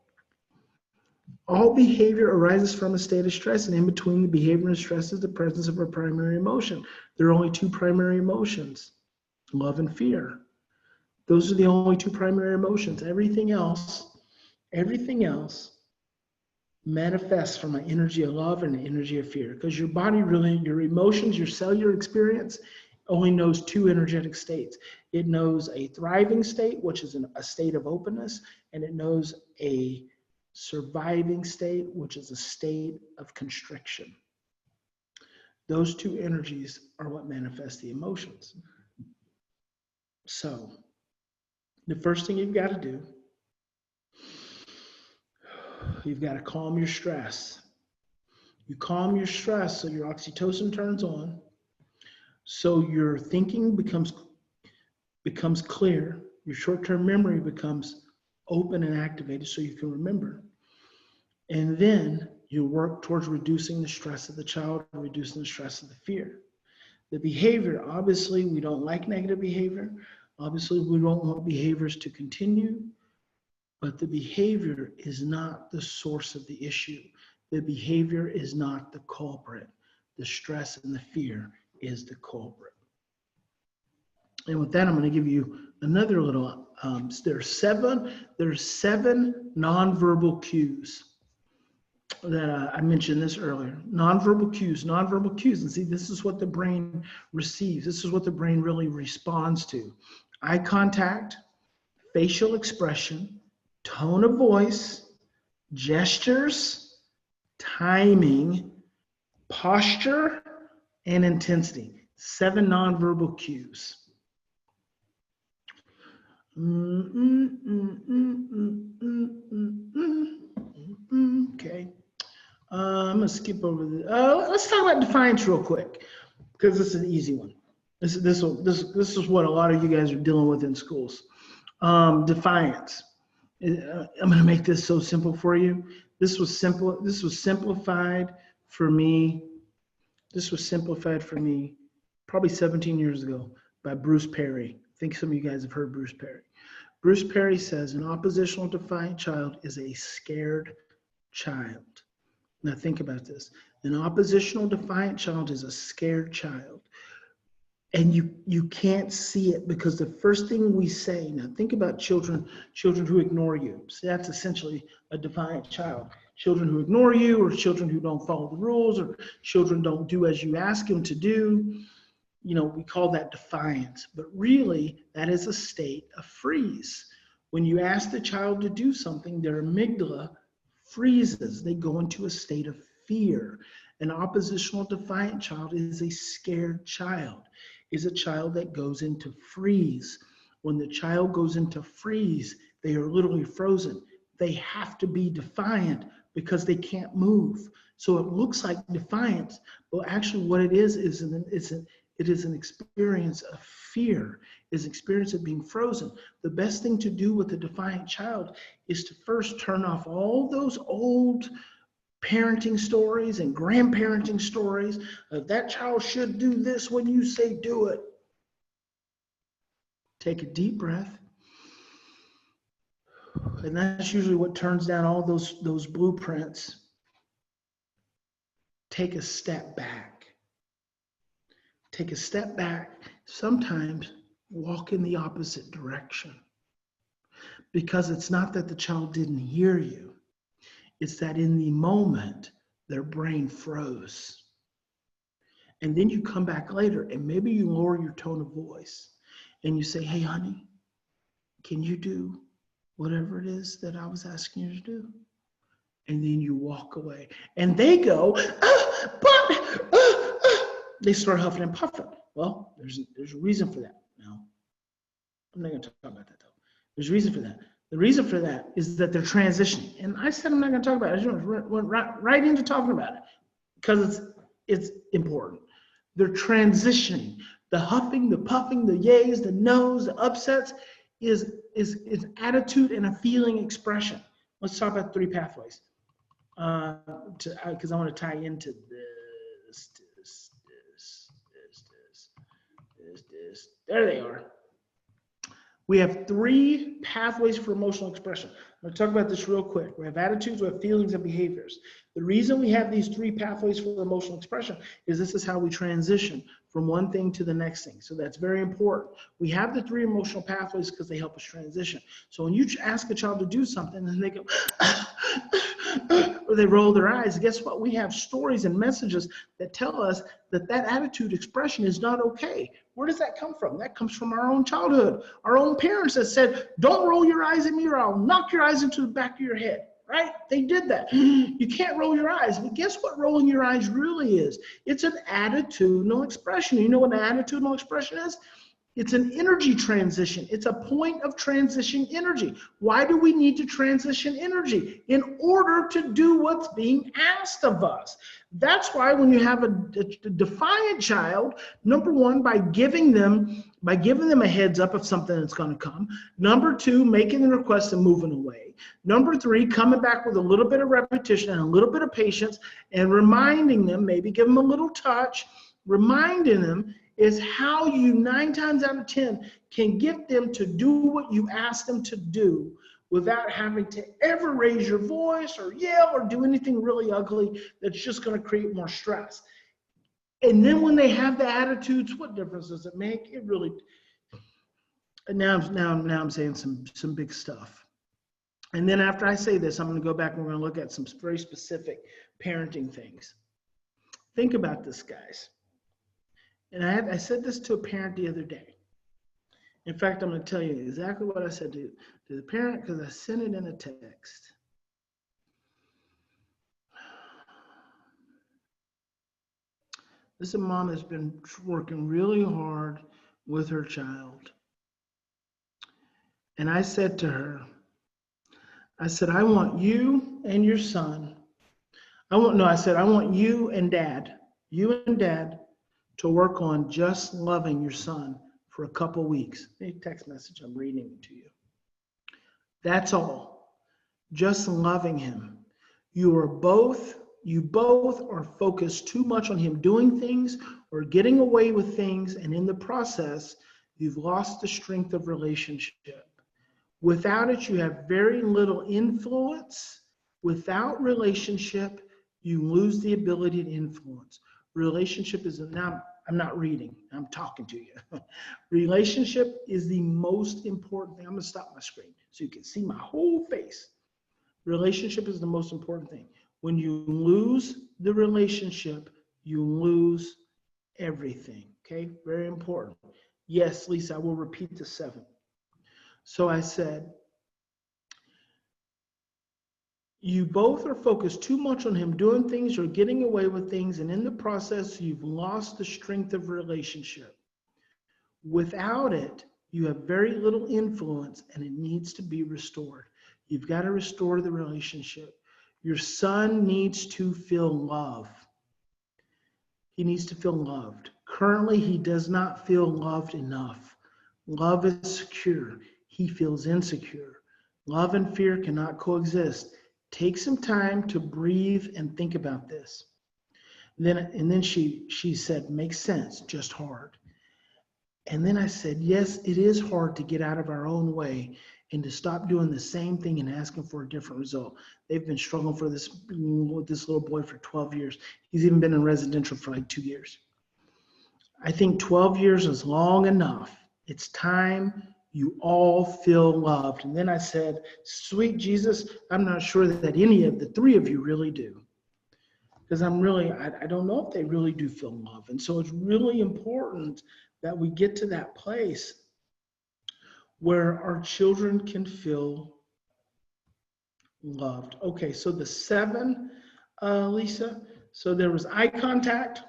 All behavior arises from a state of stress, and in between the behavior and stress is the presence of a primary emotion. There are only two primary emotions, love and fear. Those are the only two primary emotions. Everything else manifests from an energy of love and an energy of fear. Because your body really, your emotions, your cellular experience only knows two energetic states. It knows a thriving state, which is a state of openness, and it knows a surviving state, which is a state of constriction. Those two energies are what manifest the emotions. So, the first thing you've got to do, you've got to calm your stress. You calm your stress so your oxytocin turns on, so your thinking becomes clear, your short-term memory becomes open and activated so you can remember. And then you work towards reducing the stress of the child, reducing the stress of the fear. The behavior, obviously, we don't like negative behavior. Obviously, we don't want behaviors to continue, but the behavior is not the source of the issue. The behavior is not the culprit. The stress and the fear is the culprit. And with that, I'm going to give you another little, there's seven nonverbal cues that I mentioned this earlier. Nonverbal cues. And see, this is what the brain receives. This is what the brain really responds to. Eye contact, facial expression, tone of voice, gestures, timing, posture, and intensity. 7 nonverbal cues. Okay. I'm gonna skip over the. Let's talk about defiance real quick, because this is an easy one. This is what a lot of you guys are dealing with in schools. Defiance. I'm gonna make this so simple for you. This was simplified for me. This was simplified for me probably 17 years ago by Bruce Perry. I think some of you guys have heard Bruce Perry. Bruce Perry says an oppositional defiant child is a scared child. Now think about this. An oppositional defiant child is a scared child. And you can't see it because the first thing we say, now think about children who ignore you. So that's essentially a defiant child. Children who ignore you, or children who don't follow the rules, or children don't do as you ask them to do. You know, we call that defiance, but really that is a state of freeze. When you ask the child to do something, their amygdala freezes. They go into a state of fear. An oppositional defiant child is a scared child, is a child that goes into freeze. When the child goes into freeze, they are literally frozen. They have to be defiant because they can't move. So it looks like defiance, but actually what it is it is an experience of fear, is an experience of being frozen. The best thing to do with a defiant child is to first turn off all those old parenting stories and grandparenting stories of that child should do this when you say do it. Take a deep breath. And that's usually what turns down all those blueprints. Take a step back. Take a step back. Sometimes walk in the opposite direction. Because it's not that the child didn't hear you. It's that in the moment, their brain froze. And then you come back later and maybe you lower your tone of voice and you say, hey, honey, can you do whatever it is that I was asking you to do? And then you walk away and they go, they start huffing and puffing. Well, there's a reason for that. Now, I'm not going to talk about that though. There's a reason for that. The reason for that is that they're transitioning. And I said I'm not going to talk about it. I just went right into talking about it because it's important. They're transitioning. The huffing, the puffing, the yays, the no's, the upsets is attitude and a feeling expression. Let's talk about 3 pathways because I want to tie into this. There they are. We have 3 pathways for emotional expression. I'm going to talk about this real quick. We have attitudes, we have feelings, and behaviors. The reason we have these 3 pathways for emotional expression is this is how we transition from one thing to the next thing. So that's very important. We have the 3 emotional pathways because they help us transition. So when you ask a child to do something and they go, or they roll their eyes, guess what? We have stories and messages that tell us that that attitude expression is not okay. Where does that come from? That comes from our own childhood. Our own parents that said, don't roll your eyes at me or I'll knock your eyes into the back of your head. Right? They did that. You can't roll your eyes. But guess what rolling your eyes really is? It's an attitudinal expression. You know what an attitudinal expression is? It's an energy transition. It's a point of transition energy. Why do we need to transition energy? In order to do what's being asked of us. That's why when you have a defiant child, number 1, by giving them a heads up of something that's going to come. Number 2, making the request and moving away. Number 3, coming back with a little bit of repetition and a little bit of patience and reminding them, maybe give them a little touch, reminding them is how you 9 times out of 10 can get them to do what you ask them to do without having to ever raise your voice or yell or do anything really ugly that's just going to create more stress. And then when they have the attitudes, what difference does it make? It really, now I'm saying some big stuff. And then after I say this, I'm going to go back and we're going to look at some very specific parenting things. Think about this, guys. And I said this to a parent the other day. In fact, I'm going to tell you exactly what I said to the parent because I sent it in a text. This mom has been working really hard with her child. And I said to her, I said, I want you and your son. I want you and dad to work on just loving your son for a couple weeks. A text message, I'm reading it to you. That's all. Just loving him. You both are focused too much on him doing things or getting away with things, and in the process, you've lost the strength of relationship. Without it, you have very little influence. Without relationship, you lose the ability to influence. Relationship is, now I'm not reading, I'm talking to you. Relationship is the most important thing. I'm going to stop my screen so you can see my whole face. Relationship is the most important thing. When you lose the relationship, you lose everything. Okay, very important. Yes, Lisa, I will repeat the 7. So I said, you both are focused too much on him doing things or getting away with things, and in the process, you've lost the strength of relationship. Without it, you have very little influence, and it needs to be restored. You've got to restore the relationship. Your son needs to feel love. He needs to feel loved. Currently, he does not feel loved enough. Love is secure. He feels insecure. Love and fear cannot coexist. Take some time to breathe and think about this. And then she said, makes sense, just hard. And then I said, yes, it is hard to get out of our own way and to stop doing the same thing and asking for a different result. They've been struggling with this little boy for 12 years. He's even been in residential for like 2 years. I think 12 years is long enough. It's time you all feel loved. And then I said, sweet Jesus, I'm not sure that any of the 3 of you really do. Because I don't know if they really do feel love. And so it's really important that we get to that place where our children can feel loved. Okay, so the 7, Lisa, so there was eye contact,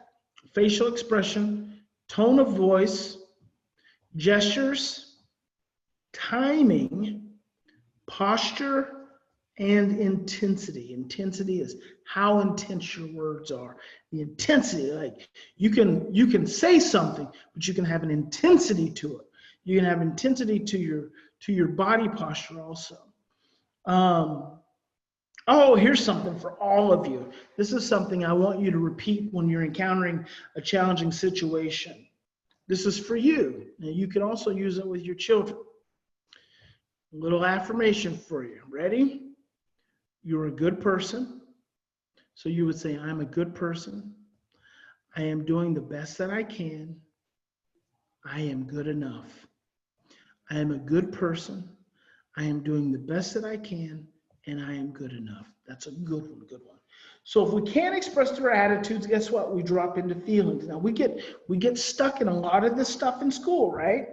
facial expression, tone of voice, gestures, timing, posture, and intensity. Intensity is how intense your words are. The intensity, like you can say something, but you can have an intensity to it. You can have intensity to your body posture also. Oh, here's something for all of you. This is something I want you to repeat when you're encountering a challenging situation. This is for you. And you can also use it with your children. A little affirmation for you. Ready? You're a good person. So you would say, I'm a good person. I am doing the best that I can. I am good enough. I am a good person. I am doing the best that I can, and I am good enough. That's a good one. So if we can't express through our attitudes, guess what? We drop into feelings. Now we get stuck in a lot of this stuff in school, right?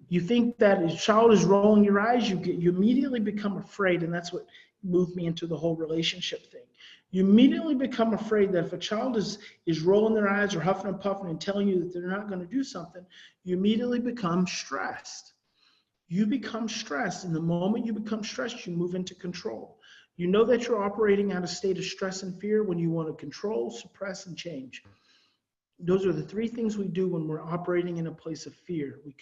You think that a child is rolling your eyes, you immediately become afraid, and that's what moved me into the whole relationship thing. You immediately become afraid that if a child is rolling their eyes or huffing and puffing and telling you that they're not going to do something, you immediately become stressed. You become stressed, and the moment you become stressed, you move into control. You know that you're operating out of a state of stress and fear when you want to control, suppress, and change. Those are the three things we do when we're operating in a place of fear. We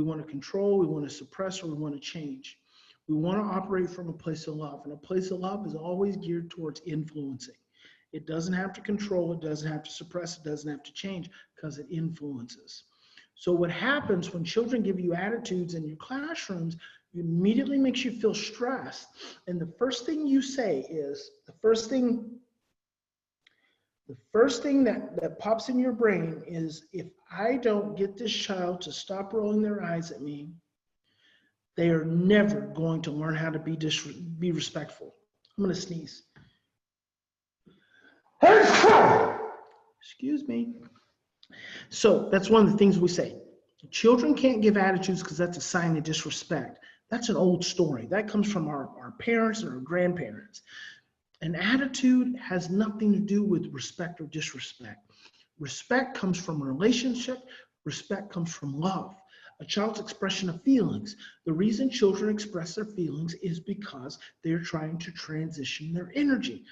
want to suppress, or we want to change. We want to operate from a place of love, and a place of love is always geared towards influencing. It doesn't have to control, it doesn't have to suppress, it doesn't have to change, because it influences. So what happens when children give you attitudes in your classrooms, it immediately makes you feel stressed. And the first thing you say is, the first thing that pops in your brain is, if I don't get this child to stop rolling their eyes at me, they are never going to learn how to be respectful. I'm going to sneeze. Excuse me. So that's one of the things we say. Children can't give attitudes because that's a sign of disrespect. That's an old story. That comes from our parents and our grandparents. An attitude has nothing to do with respect or disrespect. Respect comes from a relationship. Respect comes from love. A child's expression of feelings. The reason children express their feelings is because they're trying to transition their energy.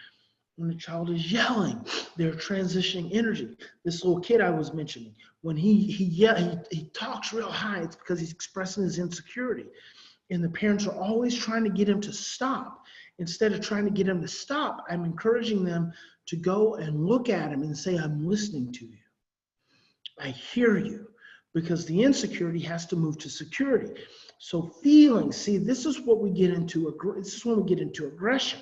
When a child is yelling, they're transitioning energy. This little kid I was mentioning, when he talks real high, it's because he's expressing his insecurity. And the parents are always trying to get him to stop. Instead of trying to get him to stop, I'm encouraging them to go and look at him and say, I'm listening to you. I hear you. Because the insecurity has to move to security. So feelings, see, this is what we get into. This is when we get into aggression.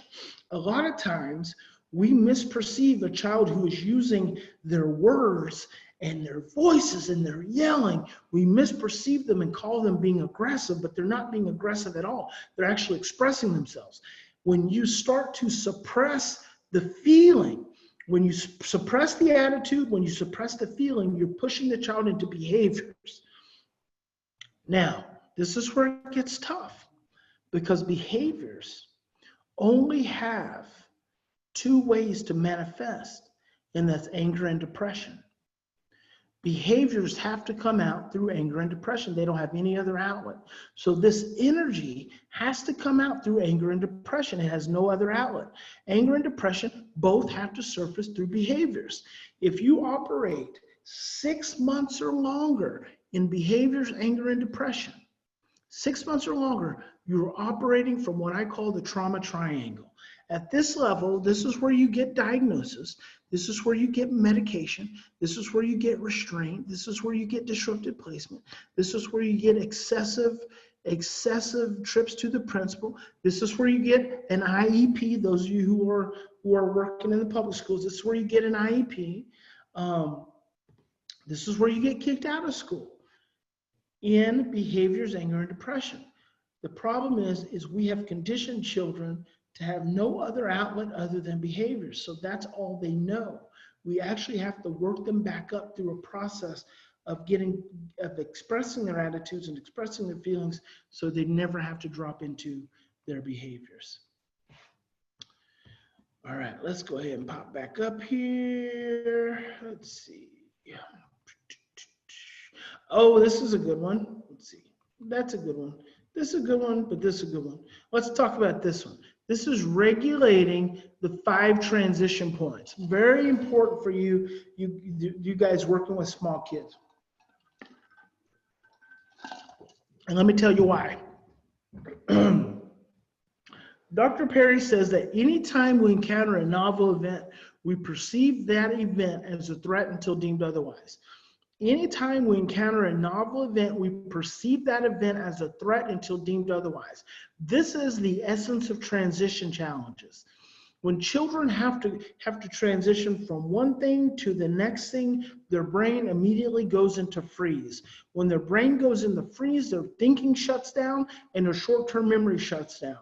A lot of times we misperceive a child who is using their words and their voices and their yelling. We misperceive them and call them being aggressive, but they're not being aggressive at all. They're actually expressing themselves. When you start to suppress the feeling, when you suppress the attitude, when you suppress the feeling, you're pushing the child into behaviors. Now, this is where it gets tough, because behaviors only have two ways to manifest, and that's anger and depression. Behaviors have to come out through anger and depression. They don't have any other outlet. So this energy has to come out through anger and depression. It has no other outlet. Anger and depression both have to surface through behaviors. If you operate 6 months or longer in behaviors, anger, and depression, 6 months or longer, you're operating from what I call the trauma triangle. At this level, this is where you get diagnosis. This is where you get medication. This is where you get restraint. This is where you get disruptive placement. This is where you get excessive trips to the principal. This is where you get an IEP. Those of you who are working in the public schools, this is where you get an IEP. This is where you get kicked out of school in behaviors, anger, and depression. The problem is we have conditioned children to have no other outlet other than behaviors. So that's all they know. We actually have to work them back up through a process of expressing their attitudes and expressing their feelings, so they never have to drop into their behaviors. All right, let's go ahead and pop back up here. Let's see. Oh, this is a good one. Let's see. That's a good one. This is a good one, but this is a good one. Let's talk about this one. This is regulating the 5 transition points. Very important for you guys working with small kids. And let me tell you why. Dr. Perry says that anytime we encounter a novel event, we perceive that event as a threat until deemed otherwise. Anytime we encounter a novel event, we perceive that event as a threat until deemed otherwise. This is the essence of transition challenges. When children have to transition from one thing to the next thing, their brain immediately goes into freeze. When their brain goes into freeze, their thinking shuts down and their short-term memory shuts down.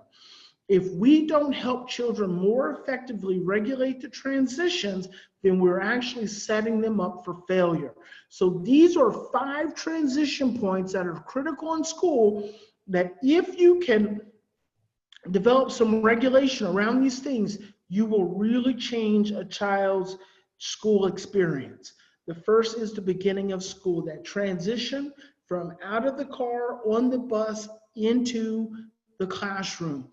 If we don't help children more effectively regulate the transitions, then we're actually setting them up for failure. So these are 5 transition points that are critical in school that if you can develop some regulation around these things, you will really change a child's school experience. The first is the beginning of school, that transition from out of the car, on the bus, into the classroom.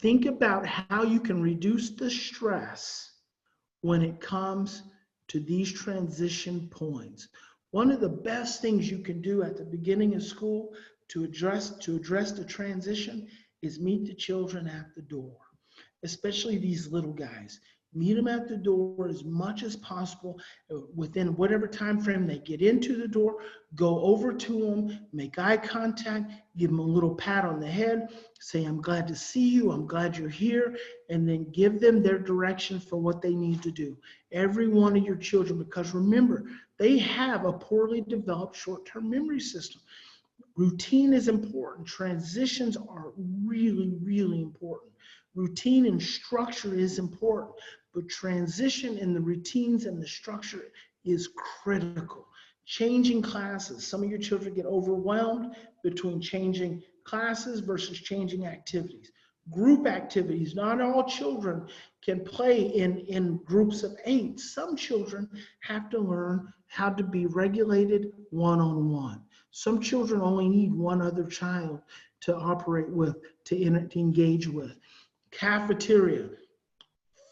Think about how you can reduce the stress when it comes to these transition points. One of the best things you can do at the beginning of school to address the transition is meet the children at the door, especially these little guys. Meet them at the door as much as possible within whatever time frame they get into the door. Go over to them, make eye contact, give them a little pat on the head, say, I'm glad to see you, I'm glad you're here, and then give them their direction for what they need to do. Every one of your children, because remember, they have a poorly developed short-term memory system. Routine is important. Transitions are really, really important. Routine and structure is important, but transition in the routines and the structure is critical. Changing classes. Some of your children get overwhelmed between changing classes versus changing activities. Group activities. Not all children can play in groups of 8. Some children have to learn how to be regulated one-on-one. Some children only need one other child to operate with, to engage with. Cafeteria.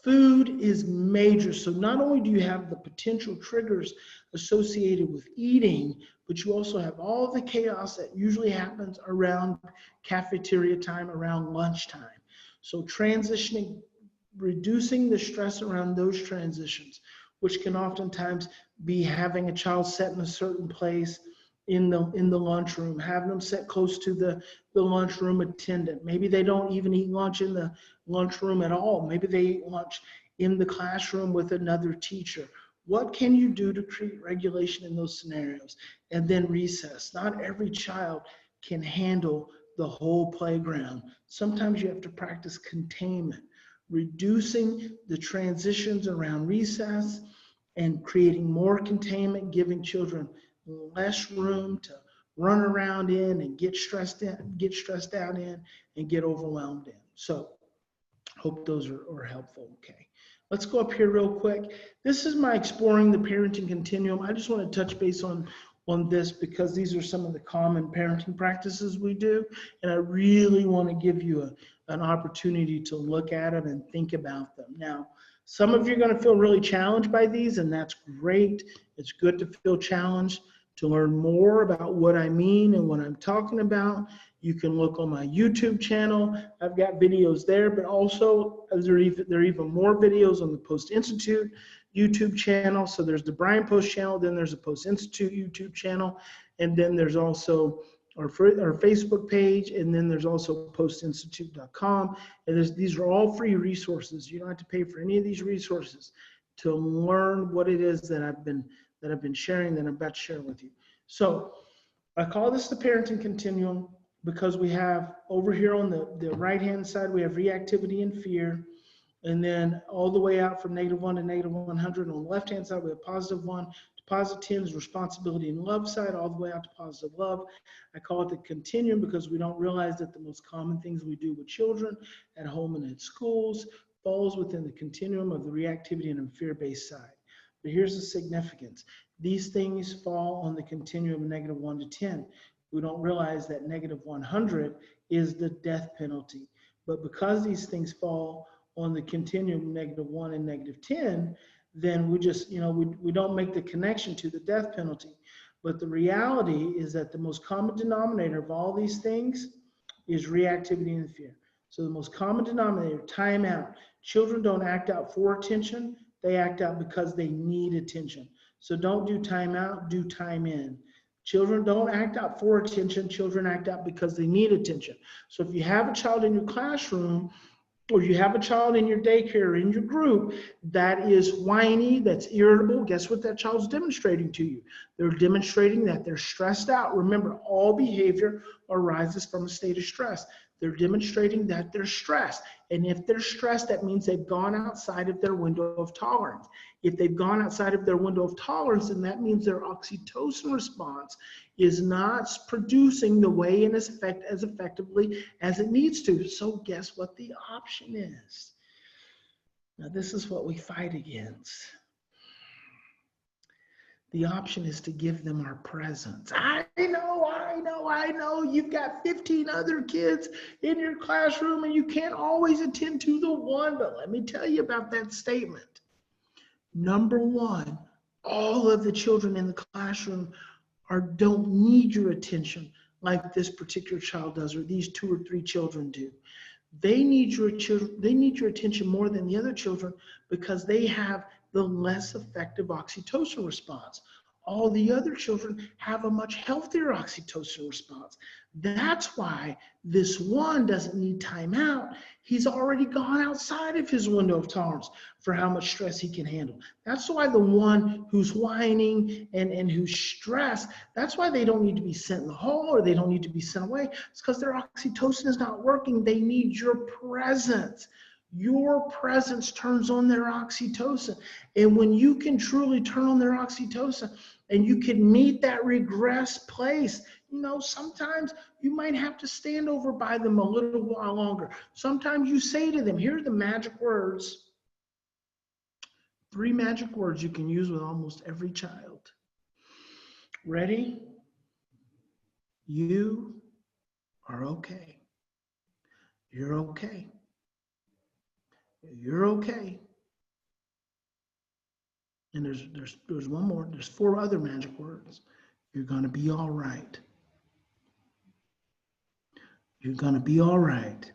Food is major. So not only do you have the potential triggers associated with eating, but you also have all the chaos that usually happens around cafeteria time, around lunchtime. So transitioning, reducing the stress around those transitions, which can oftentimes be having a child set in a certain place in the lunchroom, having them sit close to the lunchroom attendant. Maybe they don't even eat lunch in the lunchroom at all. Maybe they eat lunch in the classroom with another teacher. What can you do to create regulation in those scenarios? And then recess. Not every child can handle the whole playground. Sometimes you have to practice containment, reducing the transitions around recess and creating more containment, giving children less room to run around in and get stressed out in and get overwhelmed in. So hope those are helpful. Okay, let's go up here real quick. This is my exploring the parenting continuum. I just want to touch base on this because these are some of the common parenting practices we do, and I really want to give you an opportunity to look at them and think about them. Now, some of you are going to feel really challenged by these, and that's great. It's good to feel challenged. To learn more about what I mean and what I'm talking about, you can look on my YouTube channel. I've got videos there, but also there are even more videos on the Post Institute YouTube channel. So there's the Bryan Post channel, then there's a Post Institute YouTube channel, and then there's also our Facebook page, and then there's also postinstitute.com. And these are all free resources. You don't have to pay for any of these resources to learn what it is that I've been sharing, that I'm about to share with you. So I call this the parenting continuum because we have over here on the right-hand side, we have reactivity and fear. And then all the way out from -1 to -100. On the left-hand side, we have +1 to +10 is responsibility and love side, all the way out to positive love. I call it the continuum because we don't realize that the most common things we do with children at home and at schools falls within the continuum of the reactivity and fear-based side. But here's the significance. These things fall on the continuum of -1 to 10. We don't realize that -100 is the death penalty. But because these things fall on the continuum -1 and -10, then we just, we don't make the connection to the death penalty. But the reality is that the most common denominator of all these things is reactivity and fear. So the most common denominator, time out. Children don't act out for attention. They act out because they need attention. So don't do time out, do time in. Children don't act out for attention. Children act out because they need attention. So if you have a child in your classroom or you have a child in your daycare, in your group, that is whiny, that's irritable, guess what that child's demonstrating to you? They're demonstrating that they're stressed out. Remember, all behavior arises from a state of stress. They're demonstrating that they're stressed. And if they're stressed, that means they've gone outside of their window of tolerance. If they've gone outside of their window of tolerance, then that means their oxytocin response is not producing the way and as effectively as it needs to. So guess what the option is? Now, this is what we fight against. The option is to give them our presence. I know. You've got 15 other kids in your classroom and you can't always attend to the one, but let me tell you about that statement. Number one, all of the children in the classroom don't need your attention like this particular child does, or these 2 or 3 children do. They need your attention more than the other children because they have the less effective oxytocin response. All the other children have a much healthier oxytocin response. That's why this one doesn't need time out. He's already gone outside of his window of tolerance for how much stress he can handle. That's why the one who's whining and who's stressed, that's why they don't need to be sent in the hall or they don't need to be sent away. It's because their oxytocin is not working. They need your presence. Your presence turns on their oxytocin. And when you can truly turn on their oxytocin and you can meet that regress place, sometimes you might have to stand over by them a little while longer. Sometimes you say to them, here are the magic words. 3 magic words you can use with almost every child. Ready? You are okay. You're okay. You're okay. And there's one more. There's 4 other magic words. You're going to be all right. You're going to be all right.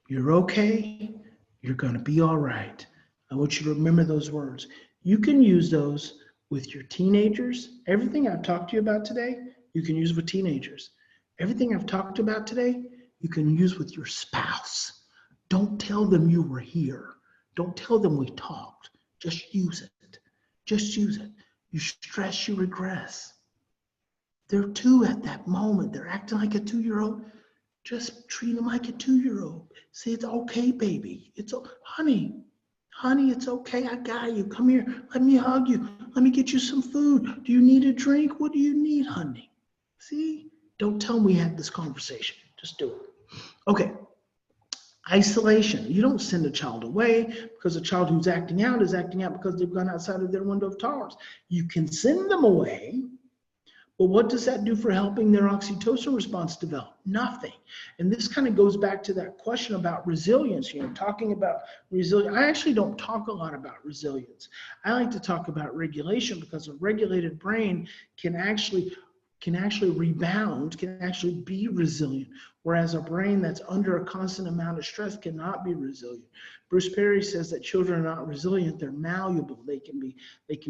You're okay. You're going to be all right. I want you to remember those words. You can use those with your teenagers. Everything I've talked to you about today, you can use with teenagers. Everything I've talked about today, you can use with your spouse. Don't tell them you were here. Don't tell them we talked. Just use it. Just use it. You stress, you regress. They're 2 at that moment. They're acting like a 2-year-old. Just treat them like a 2-year-old. Say, it's okay, baby. Honey, it's okay. I got you. Come here. Let me hug you. Let me get you some food. Do you need a drink? What do you need, honey? See? Don't tell them we had this conversation. Just do it. Okay. Isolation. You don't send a child away because a child who's acting out is acting out because they've gone outside of their window of tolerance. You can send them away, but what does that do for helping their oxytocin response develop? Nothing. And this kind of goes back to that question about resilience, talking about resilience. I actually don't talk a lot about resilience. I like to talk about regulation because a regulated brain can actually rebound, can actually be resilient, whereas a brain that's under a constant amount of stress cannot be resilient. Bruce Perry says that children are not resilient, they're malleable, they can be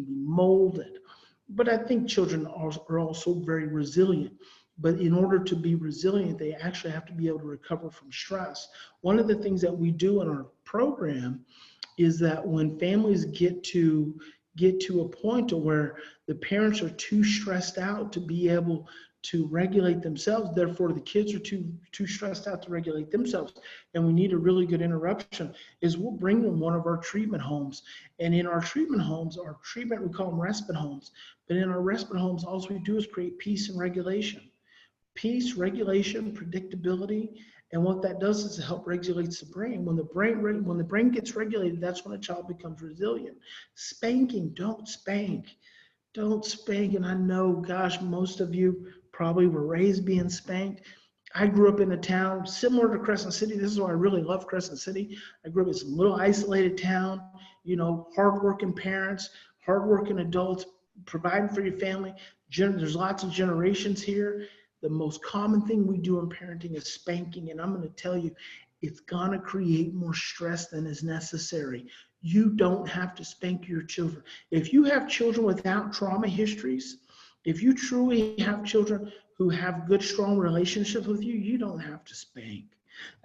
molded. But I think children are also very resilient. But in order to be resilient, they actually have to be able to recover from stress. One of the things that we do in our program is that when families get to a point to where the parents are too stressed out to be able to regulate themselves, therefore the kids are too stressed out to regulate themselves, and we need a really good interruption, is we'll bring them one of our treatment homes. And in our treatment homes, we call them respite homes, but in our respite homes, all we do is create peace and regulation. Peace, regulation, predictability. And what that does is it helps regulate the brain. When the brain gets regulated, that's when a child becomes resilient. Spanking, don't spank. Don't spank. And I know, gosh, most of you probably were raised being spanked. I grew up in a town similar to Crescent City. This is why I really love Crescent City. I grew up in this little isolated town, hardworking parents, hardworking adults, providing for your family. There's lots of generations here. The most common thing we do in parenting is spanking, and I'm going to tell you, it's going to create more stress than is necessary. You don't have to spank your children. If you have children without trauma histories, if you truly have children who have good, strong relationships with you, you don't have to spank.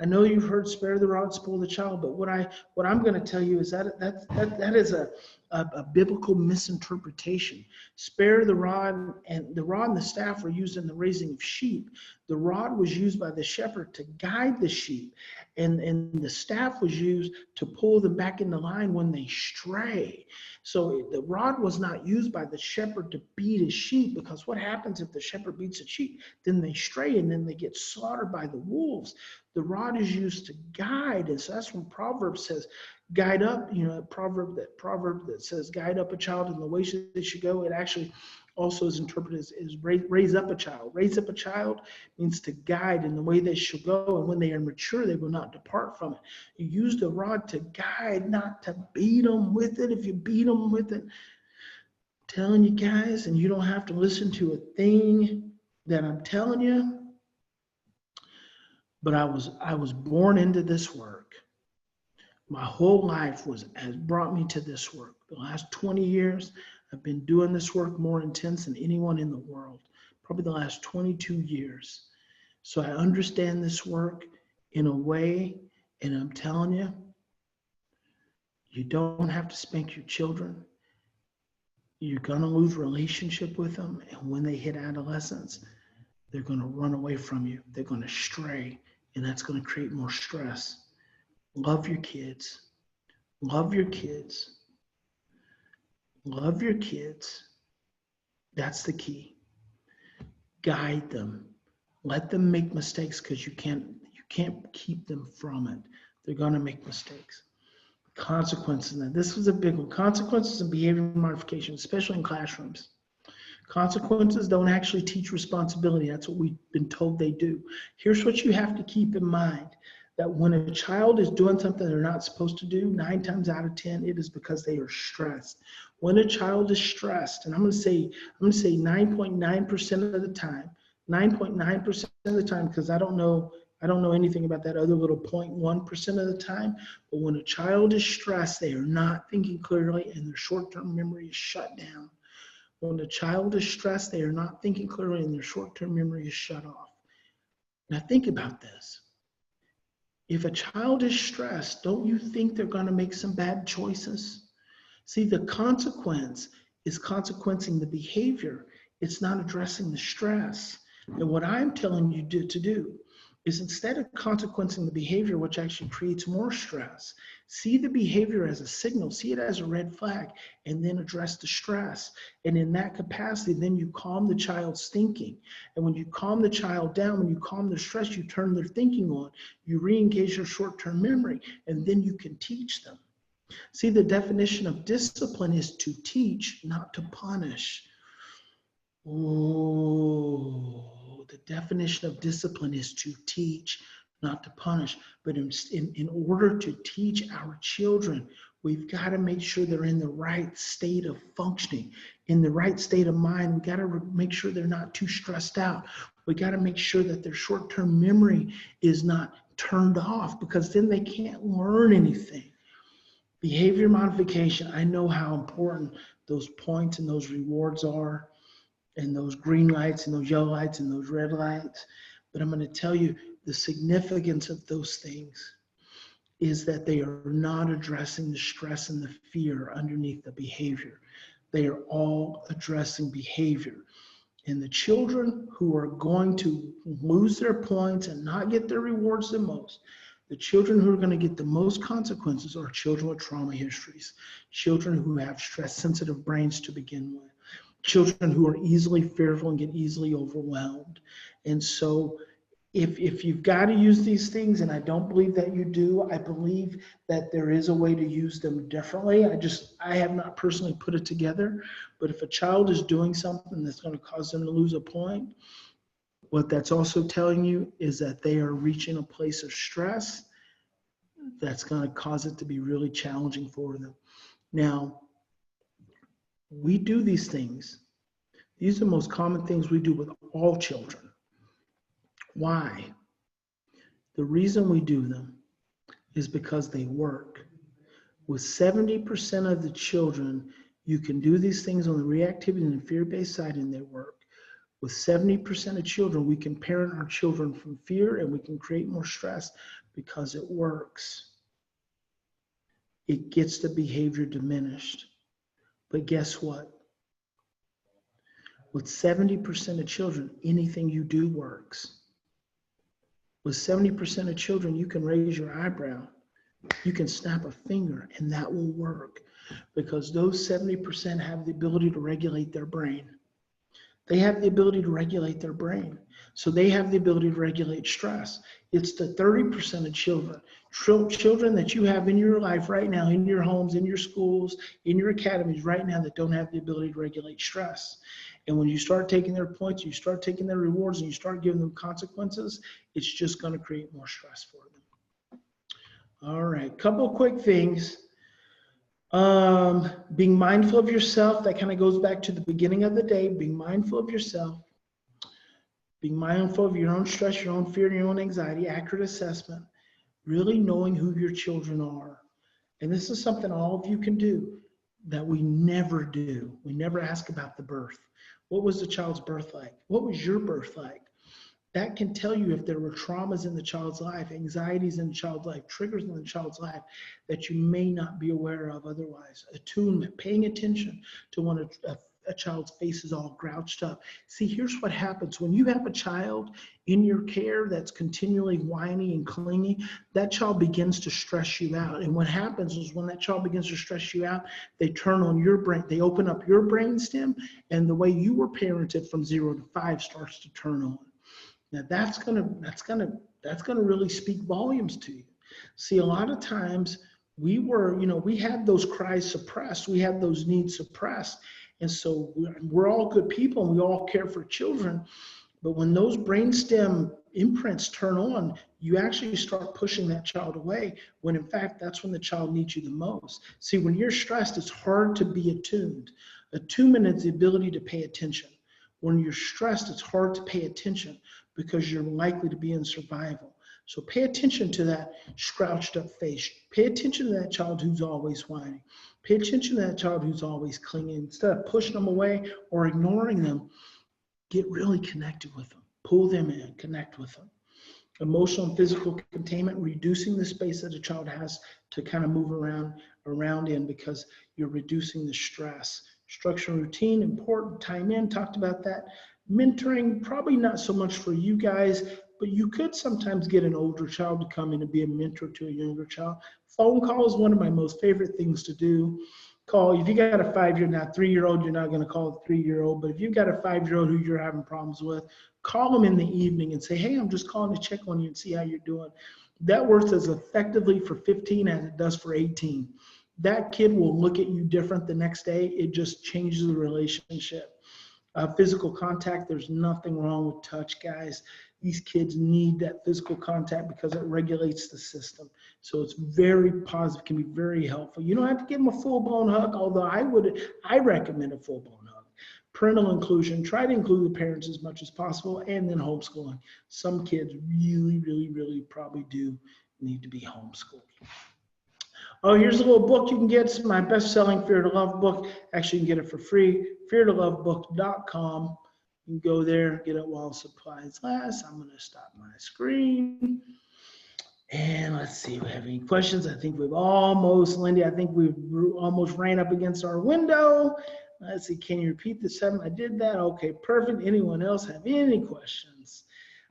I know you've heard spare the rod, spoil the child, but what I'm going to tell you is that is a biblical misinterpretation. Spare the rod, and the rod and the staff were used in the raising of sheep. The rod was used by the shepherd to guide the sheep, and the staff was used to pull them back into line when they stray. So the rod was not used by the shepherd to beat his sheep, because what happens if the shepherd beats a sheep? Then they stray and then they get slaughtered by the wolves. The rod is used to guide, and so that's when Proverbs says, guide up, a proverb that says, guide up a child in the way they should go. It actually also is interpreted as raise up a child. Raise up a child means to guide in the way they should go, and when they are mature, they will not depart from it. You use the rod to guide, not to beat them with it. If you beat them with it, I'm telling you guys, and you don't have to listen to a thing that I'm telling you, but I was born into this work. My whole life has brought me to this work. The last 20 years, I've been doing this work more intense than anyone in the world, probably the last 22 years. So I understand this work in a way, and I'm telling you, you don't have to spank your children. You're going to lose relationship with them, and when they hit adolescence, they're going to run away from you. They're going to stray, and that's going to create more stress. Love your kids. Love your kids. Love your kids. That's the key. Guide them. Let them make mistakes, because you can't keep them from it. They're going to make mistakes. Consequences. Now, this was a big one. Consequences and behavior modification, especially in classrooms. Consequences don't actually teach responsibility. That's what we've been told they do. Here's what you have to keep in mind, that when a child is doing something they're not supposed to do, 9 times out of 10, it is because they are stressed. When a child is stressed, and I'm going to say 9.9% of the time, 9.9% of the time, because I don't know anything about that other little 0.1% of the time, but when a child is stressed, they are not thinking clearly, and their short-term memory is shut down. When a child is stressed, they are not thinking clearly, and their short-term memory is shut off. Now think about this. If a child is stressed, don't you think they're going to make some bad choices? See, the consequence is consequencing the behavior. It's not addressing the stress. And what I'm telling you to do is, instead of consequencing the behavior, which actually creates more stress, see the behavior as a signal, see it as a red flag, and then address the stress. And in that capacity, then you calm the child's thinking. And when you calm the child down, when you calm their stress, you turn their thinking on, you re-engage their short-term memory, and then you can teach them. See, the definition of discipline is to teach, not to punish. Oh, the definition of discipline is to teach, not to punish. But in order to teach our children, we've got to make sure they're in the right state of functioning, in the right state of mind. We got to make sure they're not too stressed out. We got to make sure that their short-term memory is not turned off, because then they can't learn anything. Behavior modification, I know how important those points and those rewards are, and those green lights and those yellow lights and those red lights. But I'm going to tell you, the significance of those things is that they are not addressing the stress and the fear underneath the behavior. They are all addressing behavior. And the children who are going to lose their points and not get their rewards the most, the children who are going to get the most consequences are children with trauma histories, children who have stress-sensitive brains to begin with, children who are easily fearful and get easily overwhelmed. And so if you've got to use these things, and I don't believe that you do, I believe that there is a way to use them differently. I have not personally put it together, but if a child is doing something that's going to cause them to lose a point, what that's also telling you is that they are reaching a place of stress that's going to cause it to be really challenging for them. Now, we do these things. These are the most common things we do with all children. Why? The reason we do them is because they work. With 70% of the children, you can do these things on the reactivity and fear-based side, and they work. With 70% of children, we can parent our children from fear and we can create more stress because it works. It gets the behavior diminished. But guess what? With 70% of children, anything you do works. With 70% of children, you can raise your eyebrow. You can snap a finger, and that will work because those 70% have the ability to regulate their brain. They have the ability to regulate their brain. So they have the ability to regulate stress. It's the 30% of children that you have in your life right now, in your homes, in your schools, in your academies right now that don't have the ability to regulate stress. And when you start taking their points, you start taking their rewards, and you start giving them consequences, it's just going to create more stress for them. All right, couple of quick things. Being mindful of yourself, that kind of goes back to the beginning of the day. Being mindful of yourself, being mindful of your own stress, your own fear, your own anxiety, accurate assessment, really knowing who your children are. And this is something all of you can do that we never do. We never ask about the birth. What was the child's birth like? What was your birth like? That can tell you if there were traumas in the child's life, anxieties in the child's life, triggers in the child's life that you may not be aware of otherwise. Attunement, paying attention to when a child's face is all grouched up. See, here's what happens. When you have a child in your care that's continually whiny and clingy, that child begins to stress you out. And what happens is when that child begins to stress you out, they turn on your brain, they open up your brainstem, and the way you were parented from 0 to 5 starts to turn on. Now that's gonna really speak volumes to you. See, a lot of times we had those cries suppressed, we had those needs suppressed, and so we're all good people and we all care for children. But when those brainstem imprints turn on, you actually start pushing that child away, when in fact that's when the child needs you the most. See, when you're stressed, it's hard to be attuned. Attunement is the ability to pay attention. When you're stressed, it's hard to pay attention because you're likely to be in survival. So pay attention to that scrouched up face. Pay attention to that child who's always whining. Pay attention to that child who's always clinging. Instead of pushing them away or ignoring them, get really connected with them. Pull them in, connect with them. Emotional and physical containment, reducing the space that a child has to kind of move around in because you're reducing the stress. Structure and routine, important. Time in, talked about that. Mentoring, probably not so much for you guys, but you could sometimes get an older child to come in and be a mentor to a younger child. Phone call is one of my most favorite things to do. Call, if you got a 5-year, not 3-year-old, you're not going to call a 3-year-old, but if you've got a 5-year-old who you're having problems with, call them in the evening and say, hey, I'm just calling to check on you and see how you're doing. That works as effectively for 15 as it does for 18. That kid will look at you different the next day. It just changes the relationship. Physical contact, there's nothing wrong with touch, guys. These kids need that physical contact because it regulates the system. So it's very positive, can be very helpful. You don't have to give them a full-blown hug, although I recommend a full-blown hug. Parental inclusion, try to include the parents as much as possible, and then homeschooling. Some kids really probably do need to be homeschooled. Oh, here's a little book you can get. It's my best-selling Fear to Love book. Actually, you can get it for free, feartolovebook.com. You can go there, get it while supplies last. I'm going to stop my screen. And let's see if we have any questions. I think we've almost, Lindy, I think we've almost ran up against our window. Let's see, can you repeat the 7? I did that. Okay, perfect. Anyone else have any questions?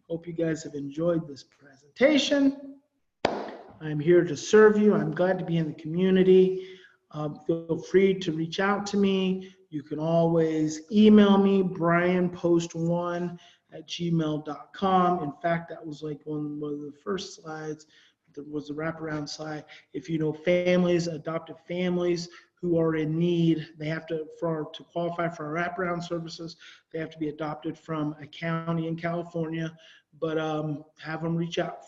Hope you guys have enjoyed this presentation. I'm here to serve you. I'm glad to be in the community. Feel free to reach out to me. You can always email me, brianpost1@gmail.com. In fact, that was like one of the first slides. There was a wraparound slide. If you know families, adoptive families who are in need, they have to qualify for our wraparound services, they have to be adopted from a county in California. But have them reach out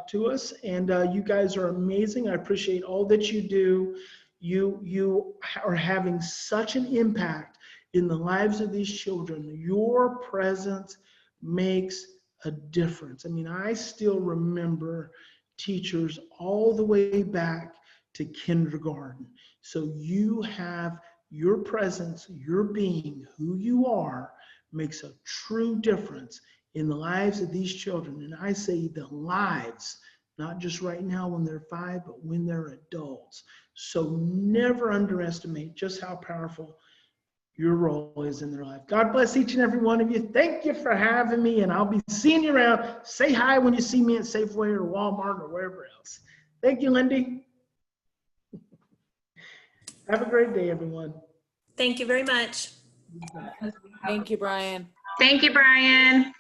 to us. And you guys are amazing. I appreciate all that you do. You are having such an impact in the lives of these children. Your presence makes a difference. I mean, I still remember teachers all the way back to kindergarten. So you have your presence, your being, who you are, makes a true difference in the lives of these children. And I say the lives, not just right now when they're 5, but when they're adults. So never underestimate just how powerful your role is in their life. God bless each and every one of you. Thank you for having me, and I'll be seeing you around. Say hi when you see me at Safeway or Walmart or wherever else. Thank you, Lindy. Have a great day, everyone. Thank you very much. Thank you, Bryan. Thank you, Bryan.